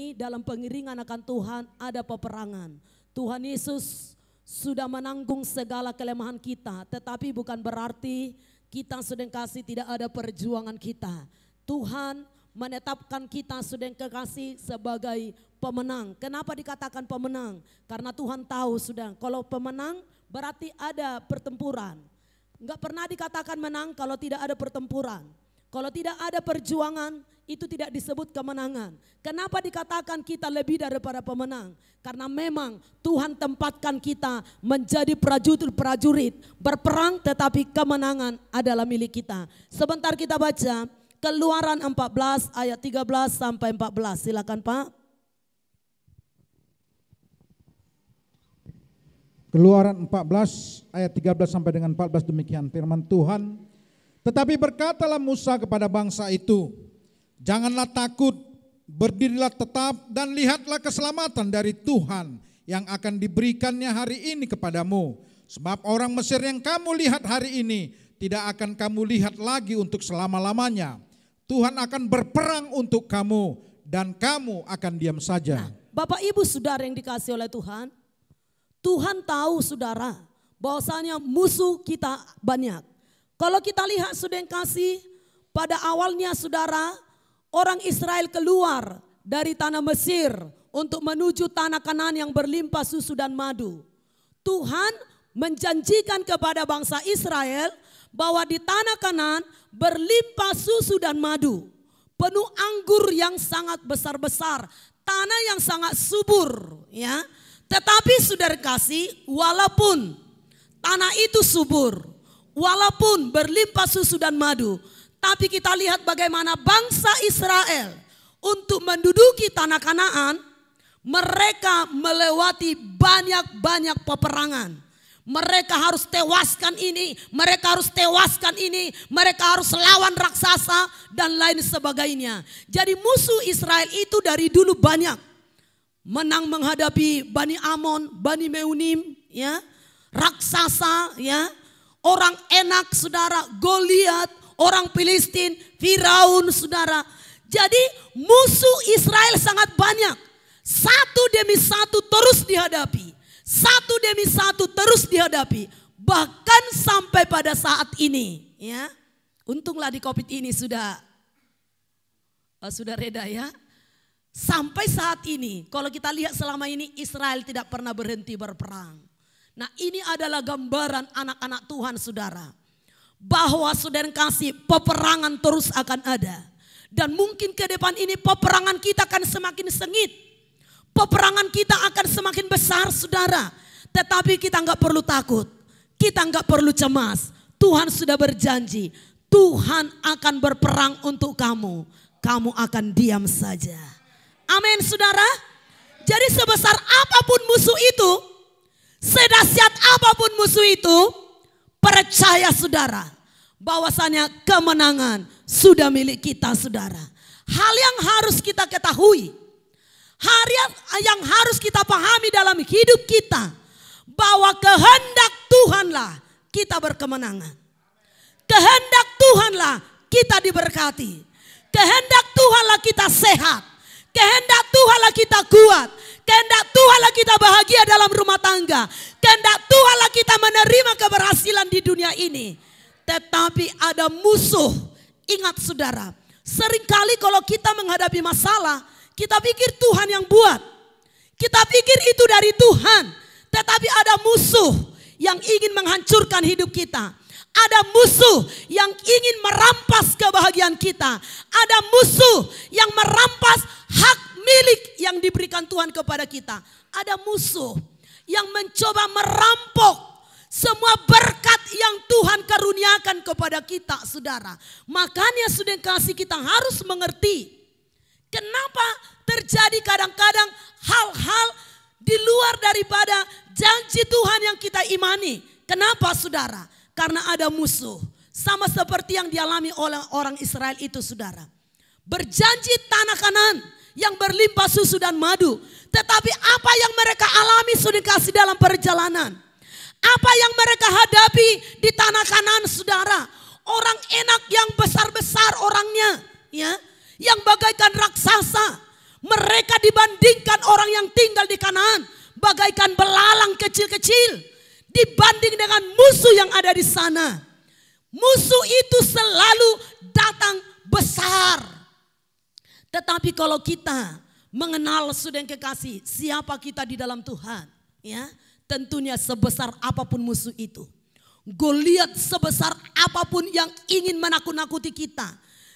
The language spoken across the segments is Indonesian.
ini dalam pengiringan akan Tuhan ada peperangan. Tuhan Yesus sudah menanggung segala kelemahan kita, tetapi bukan berarti kita sudah kasih tidak ada perjuangan kita. Tuhan menetapkan kita sudah kasih sebagai pemenang. Kenapa dikatakan pemenang? Karena Tuhan tahu sudah kalau pemenang berarti ada pertempuran. Enggak pernah dikatakan menang kalau tidak ada pertempuran. Kalau tidak ada perjuangan, itu tidak disebut kemenangan. Kenapa dikatakan kita lebih daripada pemenang? Karena memang Tuhan tempatkan kita menjadi prajurit berperang, tetapi kemenangan adalah milik kita. Sebentar kita baca Keluaran 14 ayat 13 sampai 14. Silakan Pak. Keluaran 14 ayat 13 sampai dengan 14 demikian firman Tuhan. Tetapi berkatalah Musa kepada bangsa itu, janganlah takut, berdirilah tetap dan lihatlah keselamatan dari Tuhan yang akan diberikannya hari ini kepadamu. Sebab orang Mesir yang kamu lihat hari ini tidak akan kamu lihat lagi untuk selama-lamanya. Tuhan akan berperang untuk kamu dan kamu akan diam saja. Nah, Bapak Ibu Saudara yang dikasihi oleh Tuhan, Tuhan tahu saudara bahwasanya musuh kita banyak. Kalau kita lihat sudah yang kasih pada awalnya saudara, orang Israel keluar dari tanah Mesir untuk menuju tanah Kanaan yang berlimpah susu dan madu. Tuhan menjanjikan kepada bangsa Israel bahwa di tanah Kanaan berlimpah susu dan madu. Penuh anggur yang sangat besar-besar, tanah yang sangat subur, ya. Tetapi saudara kasih, walaupun tanah itu subur, walaupun berlimpah susu dan madu, tapi kita lihat bagaimana bangsa Israel untuk menduduki tanah Kanaan, mereka melewati banyak-banyak peperangan. Mereka harus tewaskan ini, mereka harus tewaskan ini, mereka harus lawan raksasa dan lain sebagainya. Jadi musuh Israel itu dari dulu banyak. Menang menghadapi Bani Amon, Bani Meunim, ya, raksasa, ya, orang Enak, saudara, Goliat, orang Filistin, Firaun, saudara. Jadi musuh Israel sangat banyak. Satu demi satu terus dihadapi. Satu demi satu terus dihadapi. Bahkan sampai pada saat ini, ya. Untunglah di Covid ini sudah reda, ya. Sampai saat ini, kalau kita lihat selama ini Israel tidak pernah berhenti berperang. Nah, ini adalah gambaran anak-anak Tuhan saudara. Bahwa saudara kasih peperangan terus akan ada. Dan mungkin ke depan ini peperangan kita akan semakin sengit. Peperangan kita akan semakin besar saudara. Tetapi kita enggak perlu takut. Kita enggak perlu cemas. Tuhan sudah berjanji. Tuhan akan berperang untuk kamu. Kamu akan diam saja. Amin saudara. Jadi sebesar apapun musuh itu, sedahsyat apapun musuh itu, percaya saudara bahwasanya kemenangan sudah milik kita saudara. Hal yang harus kita ketahui, hal yang harus kita pahami dalam hidup kita, bahwa kehendak Tuhanlah kita berkemenangan. Kehendak Tuhanlah kita diberkati. Kehendak Tuhanlah kita sehat. Kehendak Tuhanlah kita kuat. Kehendak Tuhanlah kita bahagia dalam rumah tangga. Kehendak Tuhanlah kita menerima keberhasilan di dunia ini. Tetapi ada musuh. Ingat saudara, seringkali kalau kita menghadapi masalah, kita pikir Tuhan yang buat. Kita pikir itu dari Tuhan. Tetapi ada musuh yang ingin menghancurkan hidup kita. Ada musuh yang ingin merampas kebahagiaan kita. Ada musuh yang merampas hak milik yang diberikan Tuhan kepada kita. Ada musuh yang mencoba merampok semua berkat yang Tuhan karuniakan kepada kita saudara. Makanya sudah kasih kita harus mengerti. Kenapa terjadi kadang-kadang hal-hal di luar daripada janji Tuhan yang kita imani. Kenapa saudara? Karena ada musuh. Sama seperti yang dialami oleh orang Israel itu saudara. Berjanji tanah Kanaan yang berlimpah susu dan madu. Tetapi apa yang mereka alami sudah kasih dalam perjalanan. Apa yang mereka hadapi di tanah Kanaan saudara. Orang Enak yang besar-besar orangnya. Ya, yang bagaikan raksasa. Mereka dibandingkan orang yang tinggal di Kanaan bagaikan belalang kecil-kecil dibanding dengan musuh yang ada di sana. Musuh itu selalu datang besar. Tetapi kalau kita mengenal saudara yang kekasih siapa kita di dalam Tuhan, ya, tentunya sebesar apapun musuh itu, Goliat sebesar apapun yang ingin menakut-nakuti kita,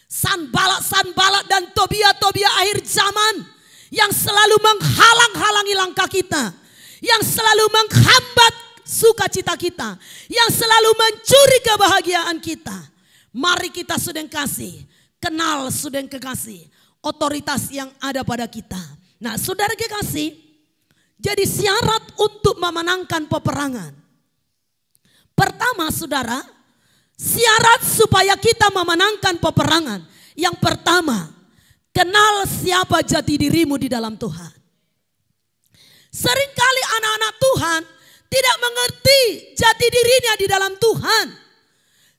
Sanbalat dan Tobia akhir zaman yang selalu menghalang-halangi langkah kita, yang selalu menghambat sukacita kita, yang selalu mencuri kebahagiaan kita. Mari kita saudara yang kasih, kenal saudara yang kekasih otoritas yang ada pada kita. Nah saudara kekasih, jadi syarat untuk memenangkan peperangan. Pertama saudara, syarat supaya kita memenangkan peperangan. Yang pertama, kenal siapa jati dirimu di dalam Tuhan. Seringkali anak-anak Tuhan tidak mengerti jati dirinya di dalam Tuhan.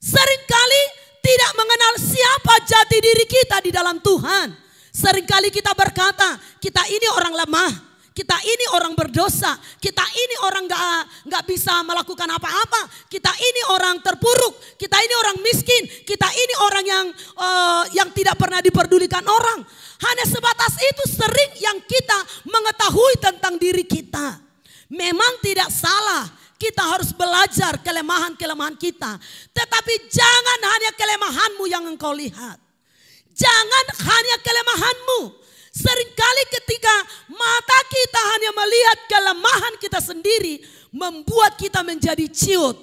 Seringkali tidak mengenal siapa jati diri kita di dalam Tuhan. Seringkali kita berkata, kita ini orang lemah, kita ini orang berdosa, kita ini orang nggak bisa melakukan apa-apa, kita ini orang terpuruk, kita ini orang miskin, kita ini orang yang tidak pernah diperdulikan orang. Hanya sebatas itu sering yang kita mengetahui tentang diri kita. Memang tidak salah, kita harus belajar kelemahan-kelemahan kita. Tetapi jangan hanya kelemahanmu yang engkau lihat. Jangan hanya kelemahanmu. Seringkali ketika mata kita hanya melihat kelemahan kita sendiri, membuat kita menjadi ciut,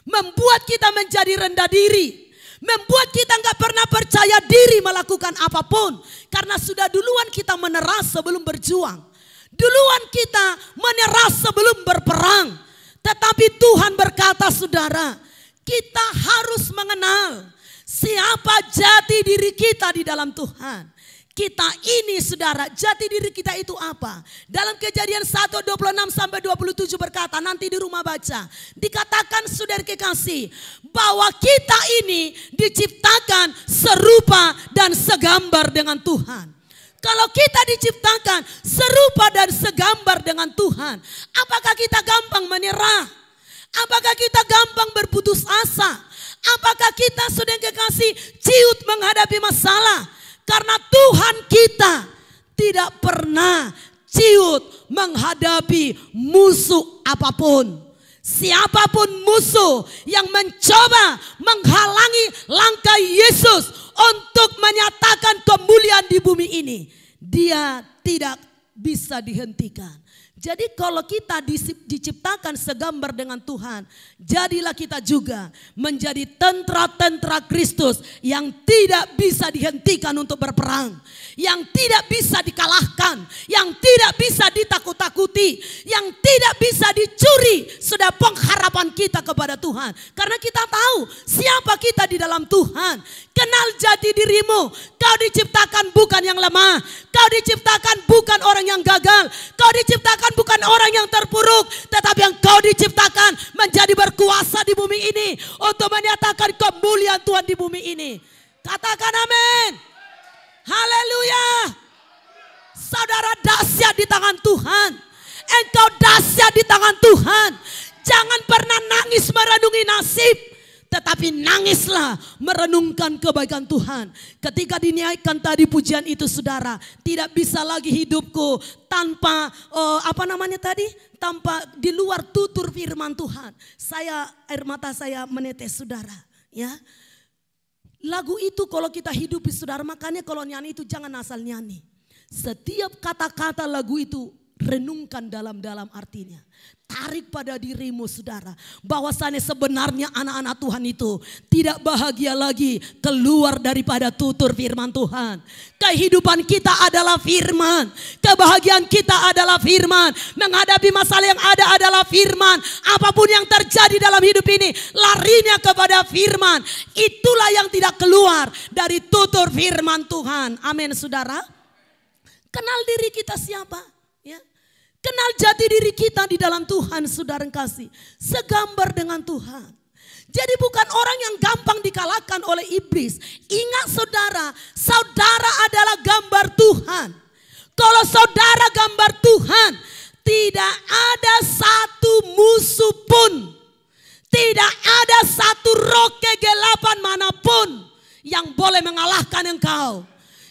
membuat kita menjadi rendah diri, membuat kita nggak pernah percaya diri melakukan apapun, karena sudah duluan kita menyerah sebelum berjuang, duluan kita menyerah sebelum berperang. Tetapi Tuhan berkata, saudara, kita harus mengenal siapa jati diri kita di dalam Tuhan. Kita ini saudara, jati diri kita itu apa? Dalam Kejadian 1:26-27 berkata, nanti di rumah baca. Dikatakan saudara kekasih, bahwa kita ini diciptakan serupa dan segambar dengan Tuhan. Kalau kita diciptakan serupa dan segambar dengan Tuhan, apakah kita gampang menyerah? Apakah kita gampang berputus asa? Apakah kita saudara kekasih ciut menghadapi masalah? Karena Tuhan kita tidak pernah ciut menghadapi musuh apapun. Siapapun musuh yang mencoba menghalangi langkah Yesus untuk menyatakan kemuliaan di bumi ini, dia tidak bisa dihentikan. Jadi kalau kita diciptakan segambar dengan Tuhan, jadilah kita juga menjadi tentara-tentara Kristus yang tidak bisa dihentikan untuk berperang, yang tidak bisa dikalahkan, yang tidak bisa ditakut-takuti, yang tidak bisa dicuri sudah pengharapan kita kepada Tuhan. Karena kita tahu siapa kita di dalam Tuhan. Kenal jati dirimu. Kau diciptakan bukan yang lemah. Kau diciptakan bukan orang yang gagal. Kau diciptakan bukan orang yang terpuruk. Tetapi yang kau diciptakan menjadi berkuasa di bumi ini. Untuk menyatakan kemuliaan Tuhan di bumi ini. Katakan amin. Haleluya. Saudara dahsyat di tangan Tuhan. Engkau dahsyat di tangan Tuhan. Jangan pernah nangis merenungi nasib. Tetapi nangislah merenungkan kebaikan Tuhan. Ketika dinaikkan tadi pujian itu saudara, tidak bisa lagi hidupku tanpa tanpa di luar tutur firman Tuhan. Air mata saya menetes saudara, ya. Lagu itu kalau kita hidupi saudara, makanya kalau nyanyi itu jangan asal nyanyi. Setiap kata-kata lagu itu renungkan dalam-dalam artinya. Tarik pada dirimu saudara, bahwasannya sebenarnya anak-anak Tuhan itu tidak bahagia lagi keluar daripada tutur firman Tuhan. Kehidupan kita adalah firman, kebahagiaan kita adalah firman, menghadapi masalah yang ada adalah firman. Apapun yang terjadi dalam hidup ini, larinya kepada firman. Itulah yang tidak keluar dari tutur firman Tuhan. Amin saudara. Kenal diri kita siapa, ya. Kenal jati diri kita di dalam Tuhan, saudara kasih. Segambar dengan Tuhan. Jadi bukan orang yang gampang dikalahkan oleh iblis. Ingat saudara, saudara adalah gambar Tuhan. Kalau saudara gambar Tuhan, tidak ada satu musuh pun, tidak ada satu roh kegelapan manapun yang boleh mengalahkan engkau,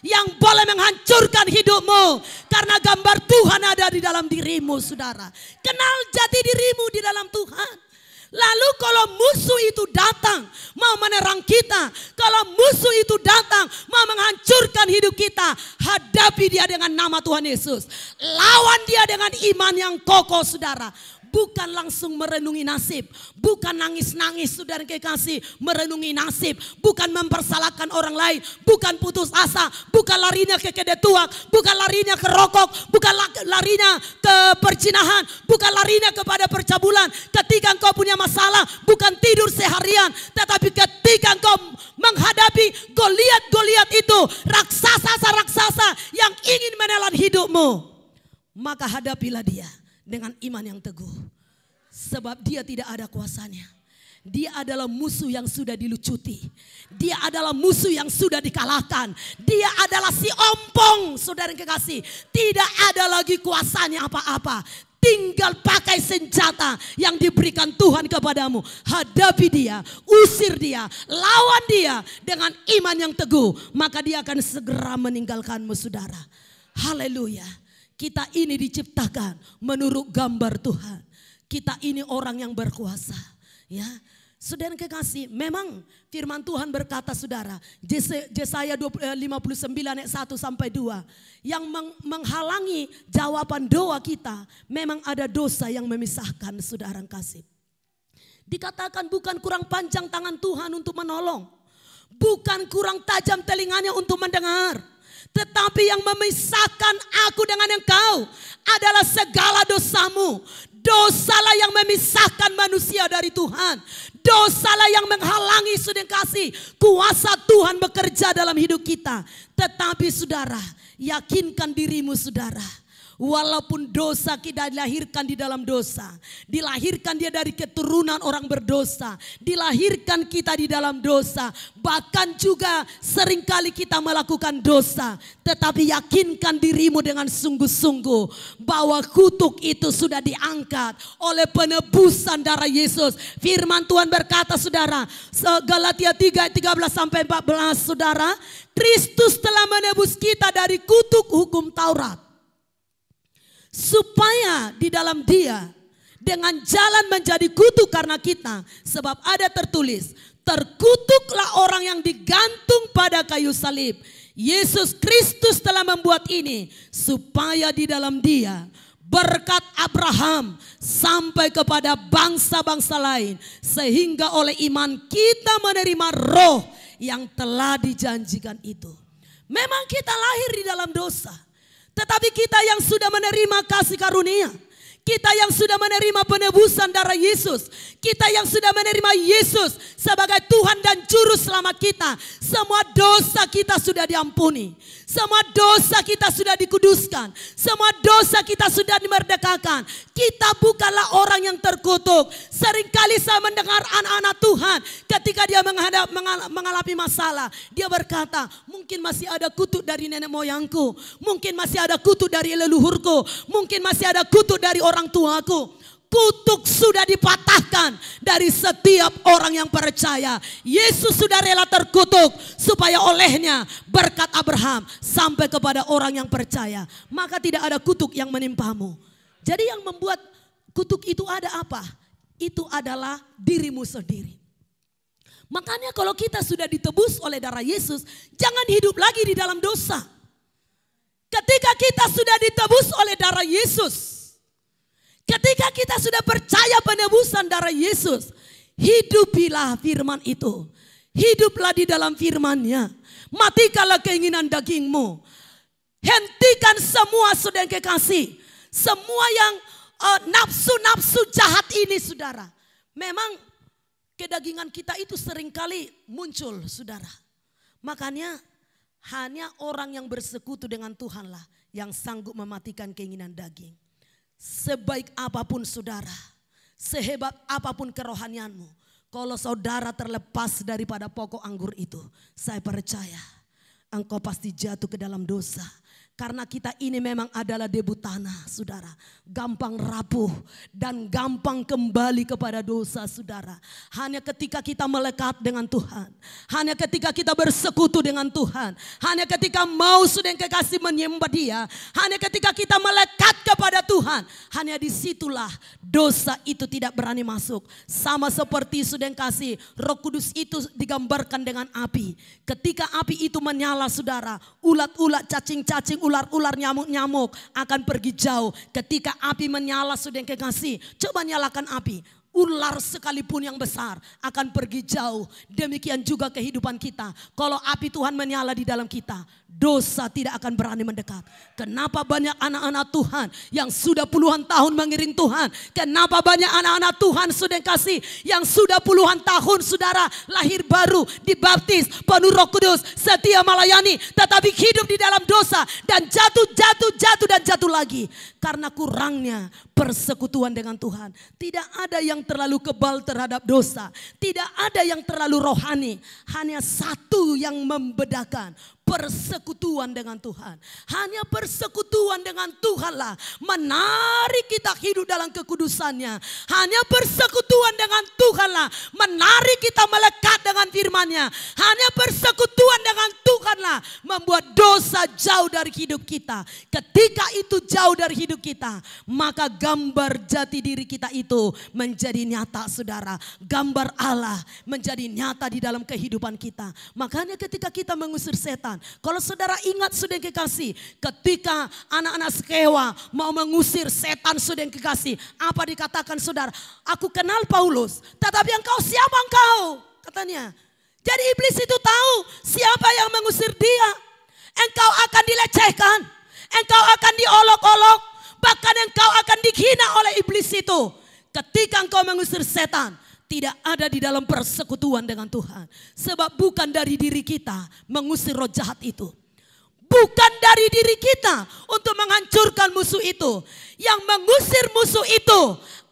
yang boleh menghancurkan hidupmu. Karena gambar Tuhan ada di dalam dirimu, saudara. Kenal jati dirimu di dalam Tuhan. Lalu kalau musuh itu datang mau menerang kita, kalau musuh itu datang mau menghancurkan hidup kita, hadapi dia dengan nama Tuhan Yesus. Lawan dia dengan iman yang kokoh, saudara. Bukan langsung merenungi nasib, bukan nangis-nangis, saudara kekasih, merenungi nasib, bukan mempersalahkan orang lain, bukan putus asa, bukan larinya ke kedetuak, bukan larinya ke rokok, bukan larinya ke perzinahan, bukan larinya kepada percabulan. Ketika engkau punya masalah, bukan tidur seharian, tetapi ketika engkau menghadapi Goliat itu, raksasa yang ingin menelan hidupmu, maka hadapilah dia dengan iman yang teguh. Sebab dia tidak ada kuasanya. Dia adalah musuh yang sudah dilucuti. Dia adalah musuh yang sudah dikalahkan. Dia adalah si ompong, saudara yang kekasih. Tidak ada lagi kuasanya apa-apa. Tinggal pakai senjata yang diberikan Tuhan kepadamu. Hadapi dia, usir dia, lawan dia dengan iman yang teguh. Maka dia akan segera meninggalkanmu, saudara. Haleluya. Kita ini diciptakan menurut gambar Tuhan. Kita ini orang yang berkuasa. Ya, saudara kekasih, memang firman Tuhan berkata, saudara, Yesaya 59 ayat 1 sampai 2, yang menghalangi jawaban doa kita, memang ada dosa yang memisahkan, saudara kasih. Dikatakan bukan kurang panjang tangan Tuhan untuk menolong, bukan kurang tajam telinganya untuk mendengar. Tetapi yang memisahkan aku dengan engkau adalah segala dosamu. Dosalah yang memisahkan manusia dari Tuhan. Dosalah yang menghalangi, saudara kasih, kuasa Tuhan bekerja dalam hidup kita. Tetapi saudara, yakinkan dirimu, saudara. Walaupun dosa kita dilahirkan di dalam dosa, dilahirkan dia dari keturunan orang berdosa, dilahirkan kita di dalam dosa, bahkan juga seringkali kita melakukan dosa. Tetapi yakinkan dirimu dengan sungguh-sungguh bahwa kutuk itu sudah diangkat oleh penebusan darah Yesus. Firman Tuhan berkata, saudara, Galatia 3 ayat 13 sampai 14, saudara, Kristus telah menebus kita dari kutuk hukum Taurat, supaya di dalam dia dengan jalan menjadi kutuk karena kita. Sebab ada tertulis, terkutuklah orang yang digantung pada kayu salib. Yesus Kristus telah membuat ini supaya di dalam dia berkat Abraham sampai kepada bangsa-bangsa lain, sehingga oleh iman kita menerima roh yang telah dijanjikan itu. Memang kita lahir di dalam dosa, tetapi kita yang sudah menerima kasih karunia, kita yang sudah menerima penebusan darah Yesus, kita yang sudah menerima Yesus sebagai Tuhan dan Juru Selamat kita, semua dosa kita sudah diampuni, semua dosa kita sudah dikuduskan, semua dosa kita sudah dimerdekakan. Kita bukanlah orang yang terkutuk. Seringkali saya mendengar anak-anak Tuhan ketika dia mengalami masalah, dia berkata, mungkin masih ada kutuk dari nenek moyangku, mungkin masih ada kutuk dari leluhurku, mungkin masih ada kutuk dari orang tuaku. Kutuk sudah dipatahkan dari setiap orang yang percaya. Yesus sudah rela terkutuk supaya olehnya berkat Abraham sampai kepada orang yang percaya. Maka tidak ada kutuk yang menimpamu. Jadi yang membuat kutuk itu ada apa? Itu adalah dirimu sendiri. Makanya kalau kita sudah ditebus oleh darah Yesus, jangan hidup lagi di dalam dosa. Ketika kita sudah ditebus oleh darah Yesus, ketika kita sudah percaya penebusan darah Yesus, hidupilah firman itu. Hiduplah di dalam firman-Nya. Matikanlah keinginan dagingmu. Hentikan semua, saudara yang kekasih, semua yang nafsu-nafsu jahat ini, saudara. Memang kedagingan kita itu seringkali muncul, saudara. Makanya hanya orang yang bersekutu dengan Tuhanlah yang sanggup mematikan keinginan daging. Sebaik apapun saudara, sehebat apapun kerohanianmu, kalau saudara terlepas daripada pokok anggur itu, saya percaya engkau pasti jatuh ke dalam dosa. Karena kita ini memang adalah debu tanah, saudara. Gampang rapuh dan gampang kembali kepada dosa, saudara. Hanya ketika kita melekat dengan Tuhan, hanya ketika kita bersekutu dengan Tuhan, hanya ketika mau sudah yang kekasih menyembah Dia, hanya ketika kita melekat kepada Tuhan, hanya disitulah dosa itu tidak berani masuk. Sama seperti sudah yang kasih, Roh Kudus itu digambarkan dengan api. Ketika api itu menyala, saudara, ulat-ulat, cacing-cacing, ular-ular, nyamuk-nyamuk akan pergi jauh. Ketika api menyala, sudah yang kekasih, coba nyalakan api. Ular sekalipun yang besar akan pergi jauh. Demikian juga kehidupan kita. Kalau api Tuhan menyala di dalam kita, dosa tidak akan berani mendekat. Kenapa banyak anak-anak Tuhan yang sudah puluhan tahun mengiring Tuhan? Kenapa banyak anak-anak Tuhan sudah kasih yang sudah puluhan tahun, saudara, lahir baru, dibaptis, penuh Roh Kudus, setia melayani, tetapi hidup di dalam dosa dan jatuh dan jatuh lagi karena kurangnya persekutuan dengan Tuhan. Tidak ada yang terlalu kebal terhadap dosa, tidak ada yang terlalu rohani, hanya satu yang membedakan: persekutuan dengan Tuhan. Hanya persekutuan dengan Tuhanlah menarik kita hidup dalam kekudusannya. Hanya persekutuan dengan Tuhanlah menarik kita melekat dengan firman-Nya. Hanya persekutuan dengan Tuhanlah membuat dosa jauh dari hidup kita. Ketika itu jauh dari hidup kita, maka gambar jati diri kita itu menjadi nyata, saudara. Gambar Allah menjadi nyata di dalam kehidupan kita. Makanya ketika kita mengusir setan, kalau saudara ingat, sudah yang kekasih, ketika anak-anak Skewa mau mengusir setan, sudah yang kekasih, apa dikatakan, saudara? Aku kenal Paulus, tetapi engkau siapa engkau? Katanya. Jadi iblis itu tahu siapa yang mengusir dia. Engkau akan dilecehkan, engkau akan diolok-olok, bahkan engkau akan dihina oleh iblis itu. Ketika engkau mengusir setan, tidak ada di dalam persekutuan dengan Tuhan. Sebab bukan dari diri kita mengusir roh jahat itu. Bukan dari diri kita untuk menghancurkan musuh itu. Yang mengusir musuh itu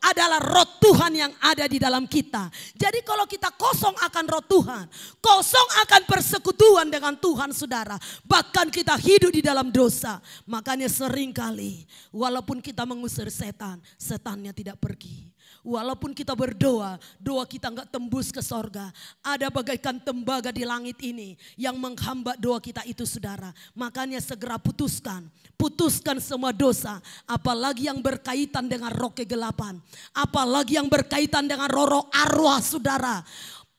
adalah roh Tuhan yang ada di dalam kita. Jadi kalau kita kosong akan roh Tuhan, kosong akan persekutuan dengan Tuhan, saudara, bahkan kita hidup di dalam dosa. Makanya seringkali walaupun kita mengusir setan, setannya tidak pergi. Walaupun kita berdoa, doa kita enggak tembus ke sorga. Ada bagaikan tembaga di langit ini yang menghambat doa kita itu, saudara. Makanya segera putuskan semua dosa. Apalagi yang berkaitan dengan roh kegelapan. Apalagi yang berkaitan dengan roh-roh arwah, saudara.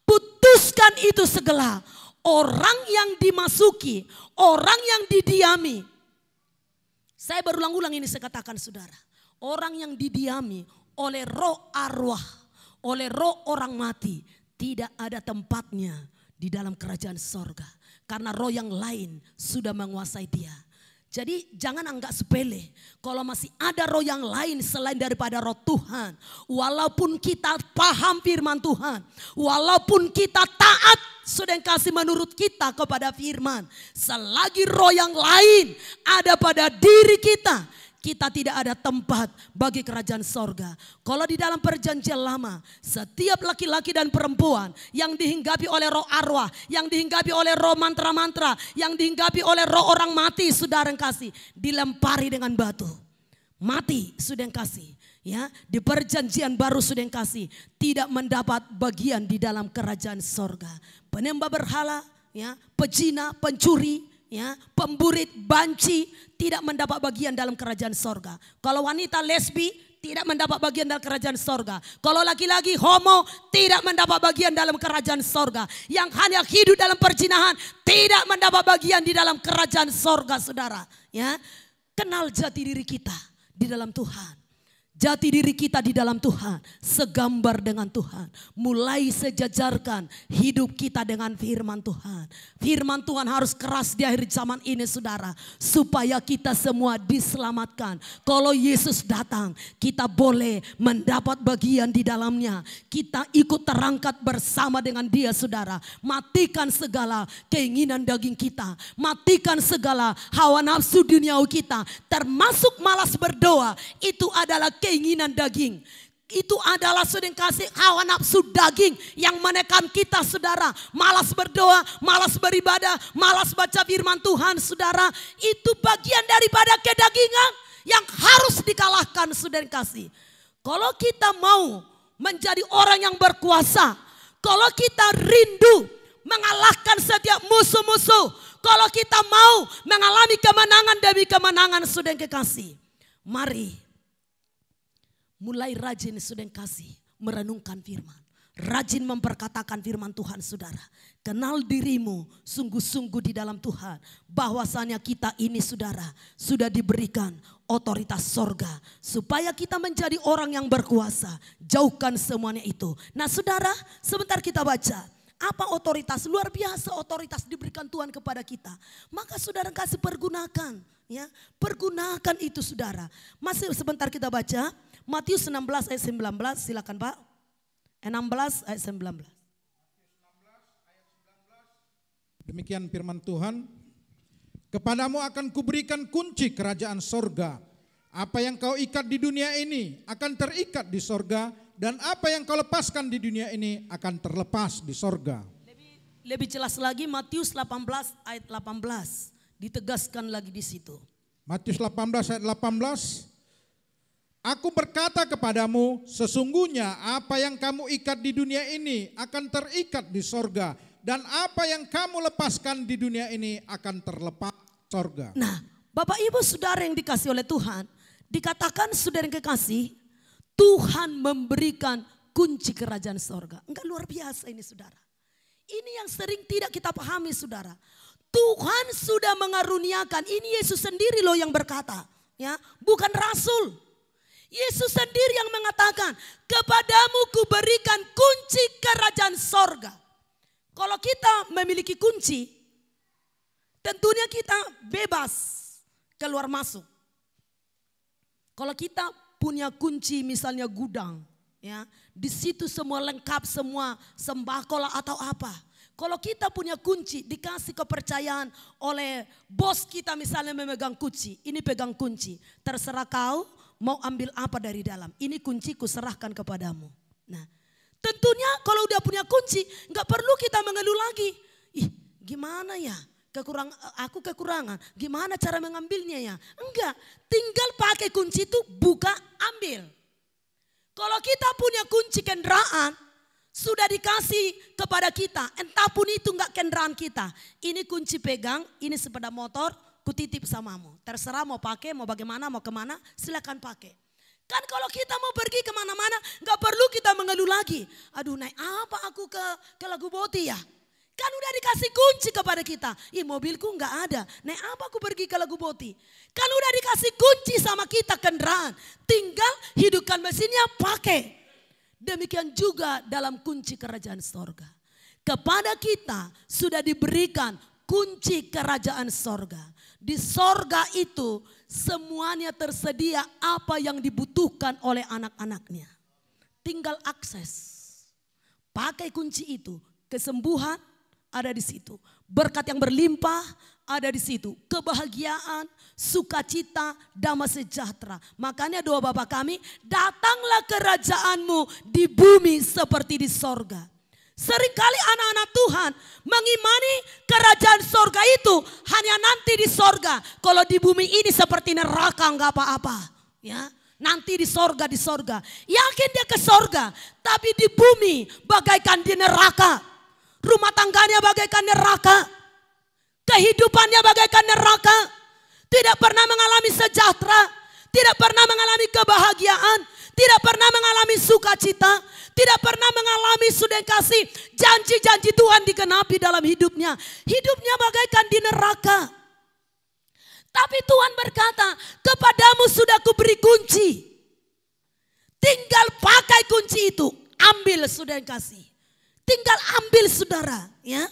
Putuskan itu segala. Orang yang dimasuki, orang yang didiami. Saya berulang-ulang ini saya katakan, saudara. Orang yang didiami oleh roh arwah, oleh roh orang mati, tidak ada tempatnya di dalam kerajaan sorga. Karena roh yang lain sudah menguasai dia. Jadi jangan anggap sepele kalau masih ada roh yang lain selain daripada roh Tuhan. Walaupun kita paham firman Tuhan, walaupun kita taat sudah kasih menurut kita kepada firman, selagi roh yang lain ada pada diri kita, kita tidak ada tempat bagi kerajaan sorga. Kalau di dalam perjanjian lama, setiap laki-laki dan perempuan yang dihinggapi oleh roh arwah, yang dihinggapi oleh roh mantra-mantra, yang dihinggapi oleh roh orang mati, saudara yang kasih, dilempari dengan batu. Mati, saudara yang kasih. Ya, di perjanjian baru, saudara yang kasih, tidak mendapat bagian di dalam kerajaan sorga. Penyembah berhala, ya, pezina, pencuri, ya, pemburit, banci tidak mendapat bagian dalam kerajaan sorga. Kalau wanita lesbi tidak mendapat bagian dalam kerajaan sorga. Kalau laki-laki homo tidak mendapat bagian dalam kerajaan sorga. Yang hanya hidup dalam perzinahan tidak mendapat bagian di dalam kerajaan sorga, saudara. Ya, kenal jati diri kita di dalam Tuhan. Jati diri kita di dalam Tuhan, segambar dengan Tuhan. Mulai sejajarkan hidup kita dengan firman Tuhan. Firman Tuhan harus keras di akhir zaman ini, saudara. Supaya kita semua diselamatkan. Kalau Yesus datang, kita boleh mendapat bagian di dalamnya. Kita ikut terangkat bersama dengan dia, saudara. Matikan segala keinginan daging kita. Matikan segala hawa nafsu duniawi kita. Termasuk malas berdoa, itu adalah keinginan daging. Itu adalah saudara kasih hawa nafsu daging yang menekan kita saudara. Malas berdoa, malas beribadah, malas baca firman Tuhan saudara. Itu bagian daripada kedagingan yang harus dikalahkan saudara kasih. Kalau kita mau menjadi orang yang berkuasa, kalau kita rindu mengalahkan setiap musuh-musuh, kalau kita mau mengalami kemenangan demi kemenangan saudara kekasih, mari mulai rajin saudara kasih merenungkan firman. Rajin memperkatakan firman Tuhan saudara. Kenal dirimu sungguh-sungguh di dalam Tuhan. Bahwasanya kita ini saudara sudah diberikan otoritas sorga. Supaya kita menjadi orang yang berkuasa. Jauhkan semuanya itu. Nah saudara, sebentar kita baca. Apa otoritas? Luar biasa otoritas diberikan Tuhan kepada kita. Maka saudara kasih pergunakan. Ya, pergunakan itu saudara. Masih sebentar kita baca. Matius 16 ayat 19, silakan Pak. 16 ayat 19. Demikian firman Tuhan. Kepadamu akan kuberikan kunci kerajaan sorga. Apa yang kau ikat di dunia ini akan terikat di sorga. Dan apa yang kau lepaskan di dunia ini akan terlepas di sorga. Lebih jelas lagi Matius 18 ayat 18. Ditegaskan lagi di situ. Matius 18 ayat 18. Aku berkata kepadamu, sesungguhnya apa yang kamu ikat di dunia ini akan terikat di sorga. Dan apa yang kamu lepaskan di dunia ini akan terlepas di sorga. Nah, Bapak Ibu saudara yang dikasih oleh Tuhan, dikatakan saudara yang kekasih, Tuhan memberikan kunci kerajaan sorga. Enggak luar biasa ini saudara. Ini yang sering tidak kita pahami saudara. Tuhan sudah mengaruniakan, ini Yesus sendiri loh yang berkata. Ya, bukan rasul. Yesus sendiri yang mengatakan, kepadamu kuberikan kunci kerajaan sorga. Kalau kita memiliki kunci, tentunya kita bebas keluar masuk. Kalau kita punya kunci misalnya gudang, ya, di situ semua lengkap, semua sembako lah atau apa. Kalau kita punya kunci, dikasih kepercayaan oleh bos kita misalnya memegang kunci, ini pegang kunci, terserah kau mau ambil apa dari dalam. Ini kunci kuserahkan kepadamu. Nah, tentunya kalau udah punya kunci, nggak perlu kita mengeluh lagi. Ih, gimana ya? Aku kekurangan. Gimana cara mengambilnya ya? Enggak, tinggal pakai kunci itu buka, ambil. Kalau kita punya kunci kendaraan, sudah dikasih kepada kita. Entah pun itu enggak kendaraan kita. Ini kunci pegang, ini sepeda motor, kutitip samamu. Terserah mau pakai, mau bagaimana, mau kemana, silakan pakai. Kan kalau kita mau pergi kemana-mana, nggak perlu kita mengeluh lagi. Aduh, naik apa aku ke Lagu Boti ya? Kan udah dikasih kunci kepada kita. Ih, mobilku nggak ada. Naik apa aku pergi ke Lagu Boti? Kan udah dikasih kunci sama kita kendaraan. Tinggal hidupkan mesinnya, pakai. Demikian juga dalam kunci kerajaan sorga. Kepada kita sudah diberikan kunci kerajaan sorga. Di sorga itu semuanya tersedia apa yang dibutuhkan oleh anak-anaknya. Tinggal akses. Pakai kunci itu. Kesembuhan ada di situ. Berkat yang berlimpah ada di situ. Kebahagiaan, sukacita, damai sejahtera. Makanya doa Bapa kami, datanglah kerajaanmu di bumi seperti di sorga. Seringkali anak-anak Tuhan mengimani kerajaan sorga itu hanya nanti di sorga. Kalau di bumi ini seperti neraka enggak apa-apa. Ya, nanti di sorga, di sorga. Yakin dia ke sorga, tapi di bumi bagaikan di neraka. Rumah tangganya bagaikan neraka. Kehidupannya bagaikan neraka. Tidak pernah mengalami sejahtera. Tidak pernah mengalami kebahagiaan. Tidak pernah mengalami sukacita. Tidak pernah mengalami sudah kasih janji-janji Tuhan digenapi dalam hidupnya. Hidupnya bagaikan di neraka. Tapi Tuhan berkata, kepadamu sudah kuberi kunci. Tinggal pakai kunci itu. Ambil sudah kasih. Tinggal ambil saudara. Ya,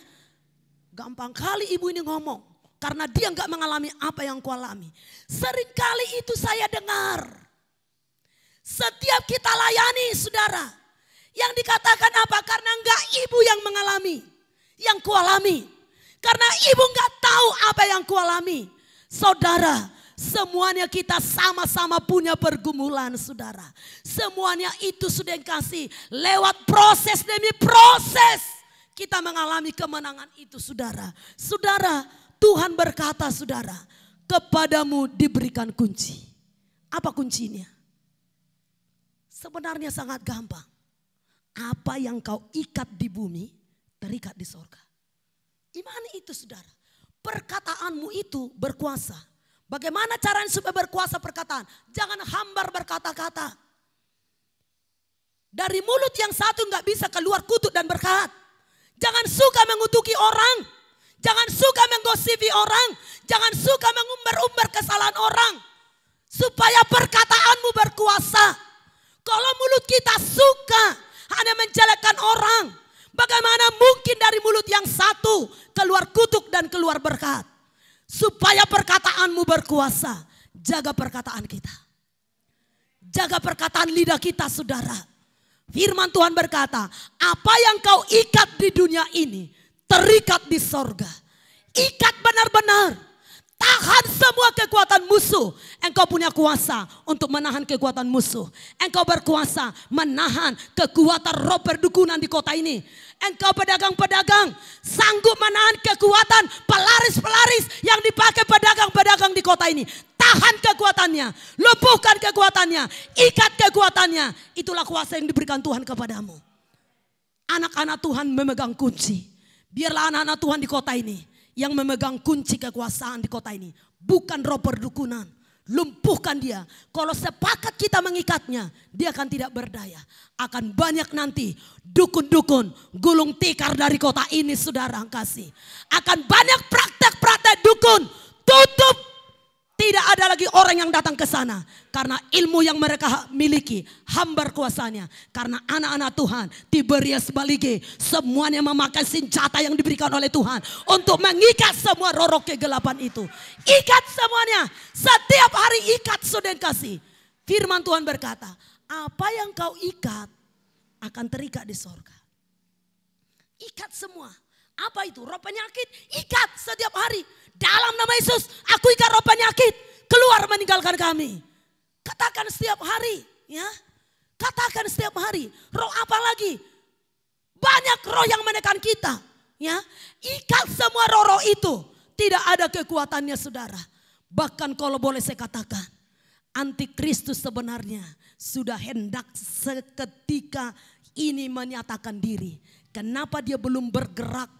gampang kali ibu ini ngomong. Karena dia nggak mengalami apa yang kualami. Seringkali itu saya dengar. Setiap kita layani saudara. Yang dikatakan apa? Karena enggak ibu yang mengalami. Yang kualami. Karena ibu enggak tahu apa yang kualami. Saudara, semuanya kita sama-sama punya pergumulan saudara. Semuanya itu sudah kasih lewat proses demi proses. Kita mengalami kemenangan itu saudara. Saudara, Tuhan berkata saudara, kepadamu diberikan kunci. Apa kuncinya? Sebenarnya sangat gampang. Apa yang kau ikat di bumi, terikat di sorga. Imani itu saudara. Perkataanmu itu berkuasa. Bagaimana caranya supaya berkuasa perkataan? Jangan hambar berkata-kata. Dari mulut yang satu nggak bisa keluar kutuk dan berkat. Jangan suka mengutuki orang. Jangan suka menggosipi orang. Jangan suka mengumbar-umbar kesalahan orang. Supaya perkataanmu berkuasa. Kalau mulut kita suka hanya menjelekkan orang, bagaimana mungkin dari mulut yang satu keluar kutuk dan keluar berkat? Supaya perkataanmu berkuasa, jaga perkataan kita. Jaga perkataan lidah kita saudara. Firman Tuhan berkata, apa yang kau ikat di dunia ini, terikat di sorga. Ikat benar-benar. Tahan semua kekuatan musuh. Engkau punya kuasa untuk menahan kekuatan musuh. Engkau berkuasa menahan kekuatan roh perdukunan di kota ini. Engkau pedagang-pedagang sanggup menahan kekuatan pelaris-pelaris yang dipakai pedagang-pedagang di kota ini. Tahan kekuatannya, lumpuhkan kekuatannya, ikat kekuatannya. Itulah kuasa yang diberikan Tuhan kepadamu. Anak-anak Tuhan memegang kunci. Biarlah anak-anak Tuhan di kota ini yang memegang kunci kekuasaan di kota ini. Bukan roh perdukunan. Lumpuhkan dia. Kalau sepakat kita mengikatnya, dia akan tidak berdaya. Akan banyak nanti dukun-dukun gulung tikar dari kota ini saudara kasih. Akan banyak praktek-praktek dukun. Tutup. Tidak ada lagi orang yang datang ke sana. Karena ilmu yang mereka miliki hambar kuasanya. Karena anak-anak Tuhan Tiberias Balige semuanya memakai senjata yang diberikan oleh Tuhan. Untuk mengikat semua roh kegelapan itu. Ikat semuanya. Setiap hari ikat saudara kasih. Firman Tuhan berkata, apa yang kau ikat akan terikat di sorga. Ikat semua. Apa itu? Roh penyakit. Ikat setiap hari. Dalam nama Yesus, aku ikat roh penyakit. Keluar meninggalkan kami. Katakan setiap hari. Ya, katakan setiap hari. Roh apa lagi? Banyak roh yang menekan kita. Ya, ikat semua roh-roh itu. Tidak ada kekuatannya saudara. Bahkan kalau boleh saya katakan. Antikristus sebenarnya sudah hendak seketika ini menyatakan diri. Kenapa dia belum bergerak?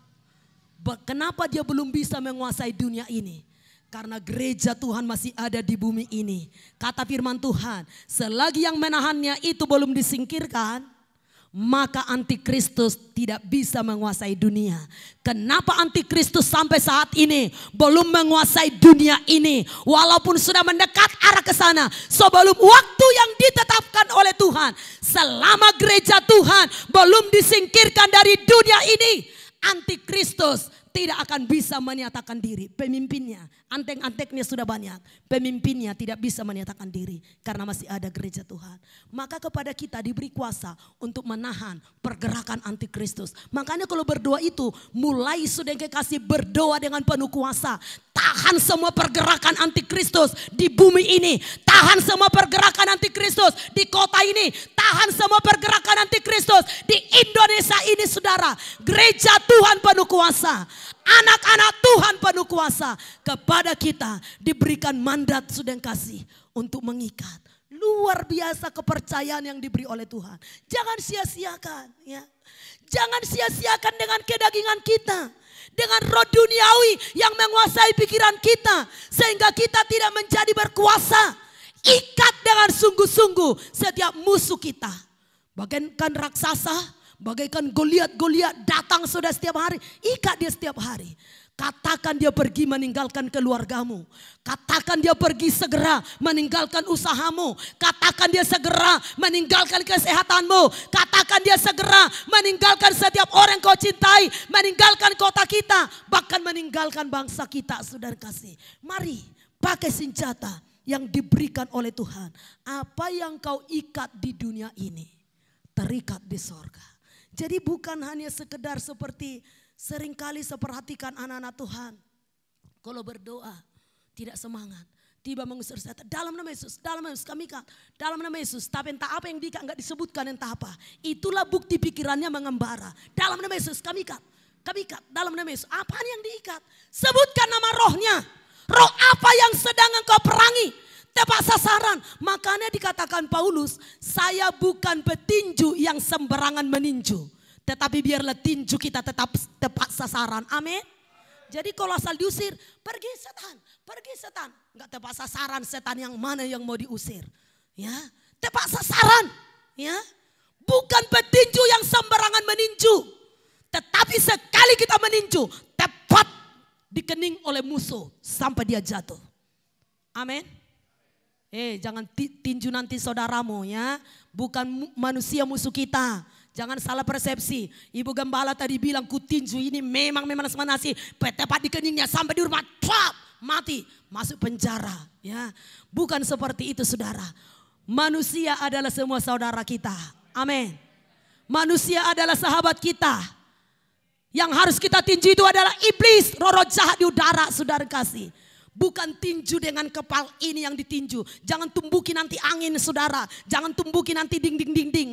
Kenapa dia belum bisa menguasai dunia ini? Karena gereja Tuhan masih ada di bumi ini. Kata firman Tuhan, selagi yang menahannya itu belum disingkirkan, maka antikristus tidak bisa menguasai dunia. Kenapa antikristus sampai saat ini belum menguasai dunia ini? Walaupun sudah mendekat arah ke sana, sebelum waktu yang ditetapkan oleh Tuhan. Selama gereja Tuhan belum disingkirkan dari dunia ini, antikristus tidak akan bisa menyatakan diri. Pemimpinnya, anteng-antengnya sudah banyak. Pemimpinnya tidak bisa menyatakan diri karena masih ada gereja Tuhan. Maka kepada kita diberi kuasa untuk menahan pergerakan antikristus. Makanya kalau berdoa itu mulai sudah kekasih berdoa dengan penuh kuasa. Tahan semua pergerakan antikristus di bumi ini. Tahan semua pergerakan antikristus di kota ini. Tahan semua pergerakan antikristus di Indonesia ini saudara. Gereja Tuhan penuh kuasa. Anak-anak Tuhan penuh kuasa. Kepada kita diberikan mandat sudah kasih untuk mengikat. Luar biasa kepercayaan yang diberi oleh Tuhan. Jangan sia-siakan ya. Jangan sia-siakan dengan kedagingan kita. Dengan roh duniawi yang menguasai pikiran kita. Sehingga kita tidak menjadi berkuasa. Ikat dengan sungguh-sungguh setiap musuh kita. Bagaikan raksasa, bagaikan Goliat datang sudah setiap hari. Ikat dia setiap hari. Katakan dia pergi meninggalkan keluargamu. Katakan dia pergi segera meninggalkan usahamu. Katakan dia segera meninggalkan kesehatanmu. Katakan dia segera meninggalkan setiap orang kau cintai. Meninggalkan kota kita. Bahkan meninggalkan bangsa kita saudara kasih. Mari pakai senjata yang diberikan oleh Tuhan. Apa yang kau ikat di dunia ini terikat di sorga. Jadi bukan hanya sekedar seperti seringkali saya perhatikan anak-anak Tuhan. Kalau berdoa tidak semangat, tiba mengusir setan. Dalam nama Yesus, dalam nama Yesus kami ikat. Dalam nama Yesus, tapi entah apa yang diikat enggak disebutkan entah apa. Itulah bukti pikirannya mengembara. Dalam nama Yesus kami ikat. Kami ikat dalam nama Yesus. Apa yang diikat? Sebutkan nama rohnya. Roh apa yang sedang engkau perangi? Tepat sasaran. Makanya dikatakan Paulus, saya bukan petinju yang sembarangan meninju. Tetapi biarlah tinju kita tetap tepat sasaran. Amin. Jadi kalau asal diusir, pergi setan. Enggak tepat sasaran, setan yang mana yang mau diusir. Ya, tepat sasaran. Ya, bukan petinju yang sembarangan meninju. Tetapi sekali kita meninju, tepat dikening oleh musuh sampai dia jatuh. Amin. Jangan tinju nanti saudaramu ya. Bukan manusia musuh kita. Jangan salah persepsi. Ibu gembala tadi bilang ku tinju ini memang nasi. Tepat di keningnya sampai di rumah. Trap, mati. Masuk penjara. Ya, bukan seperti itu saudara. Manusia adalah semua saudara kita. Amin. Manusia adalah sahabat kita. Yang harus kita tinju itu adalah iblis. Roh jahat di udara saudara kasih. Bukan tinju dengan kepal ini yang ditinju. Jangan tumbuki nanti angin saudara. Jangan tumbuki nanti ding.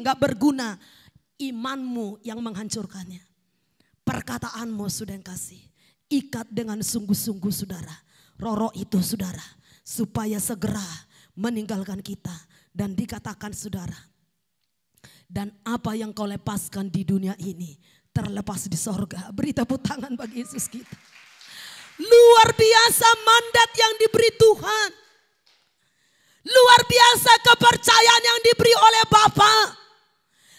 Gak berguna. Imanmu yang menghancurkannya. Perkataanmu sudah kasih. Ikat dengan sungguh-sungguh saudara. Roh itu saudara. Supaya segera meninggalkan kita. Dan dikatakan saudara. Dan apa yang kau lepaskan di dunia ini. Terlepas di sorga. Beri tepuk tangan bagi Yesus kita. Luar biasa mandat yang diberi Tuhan. Luar biasa kepercayaan yang diberi oleh Bapa.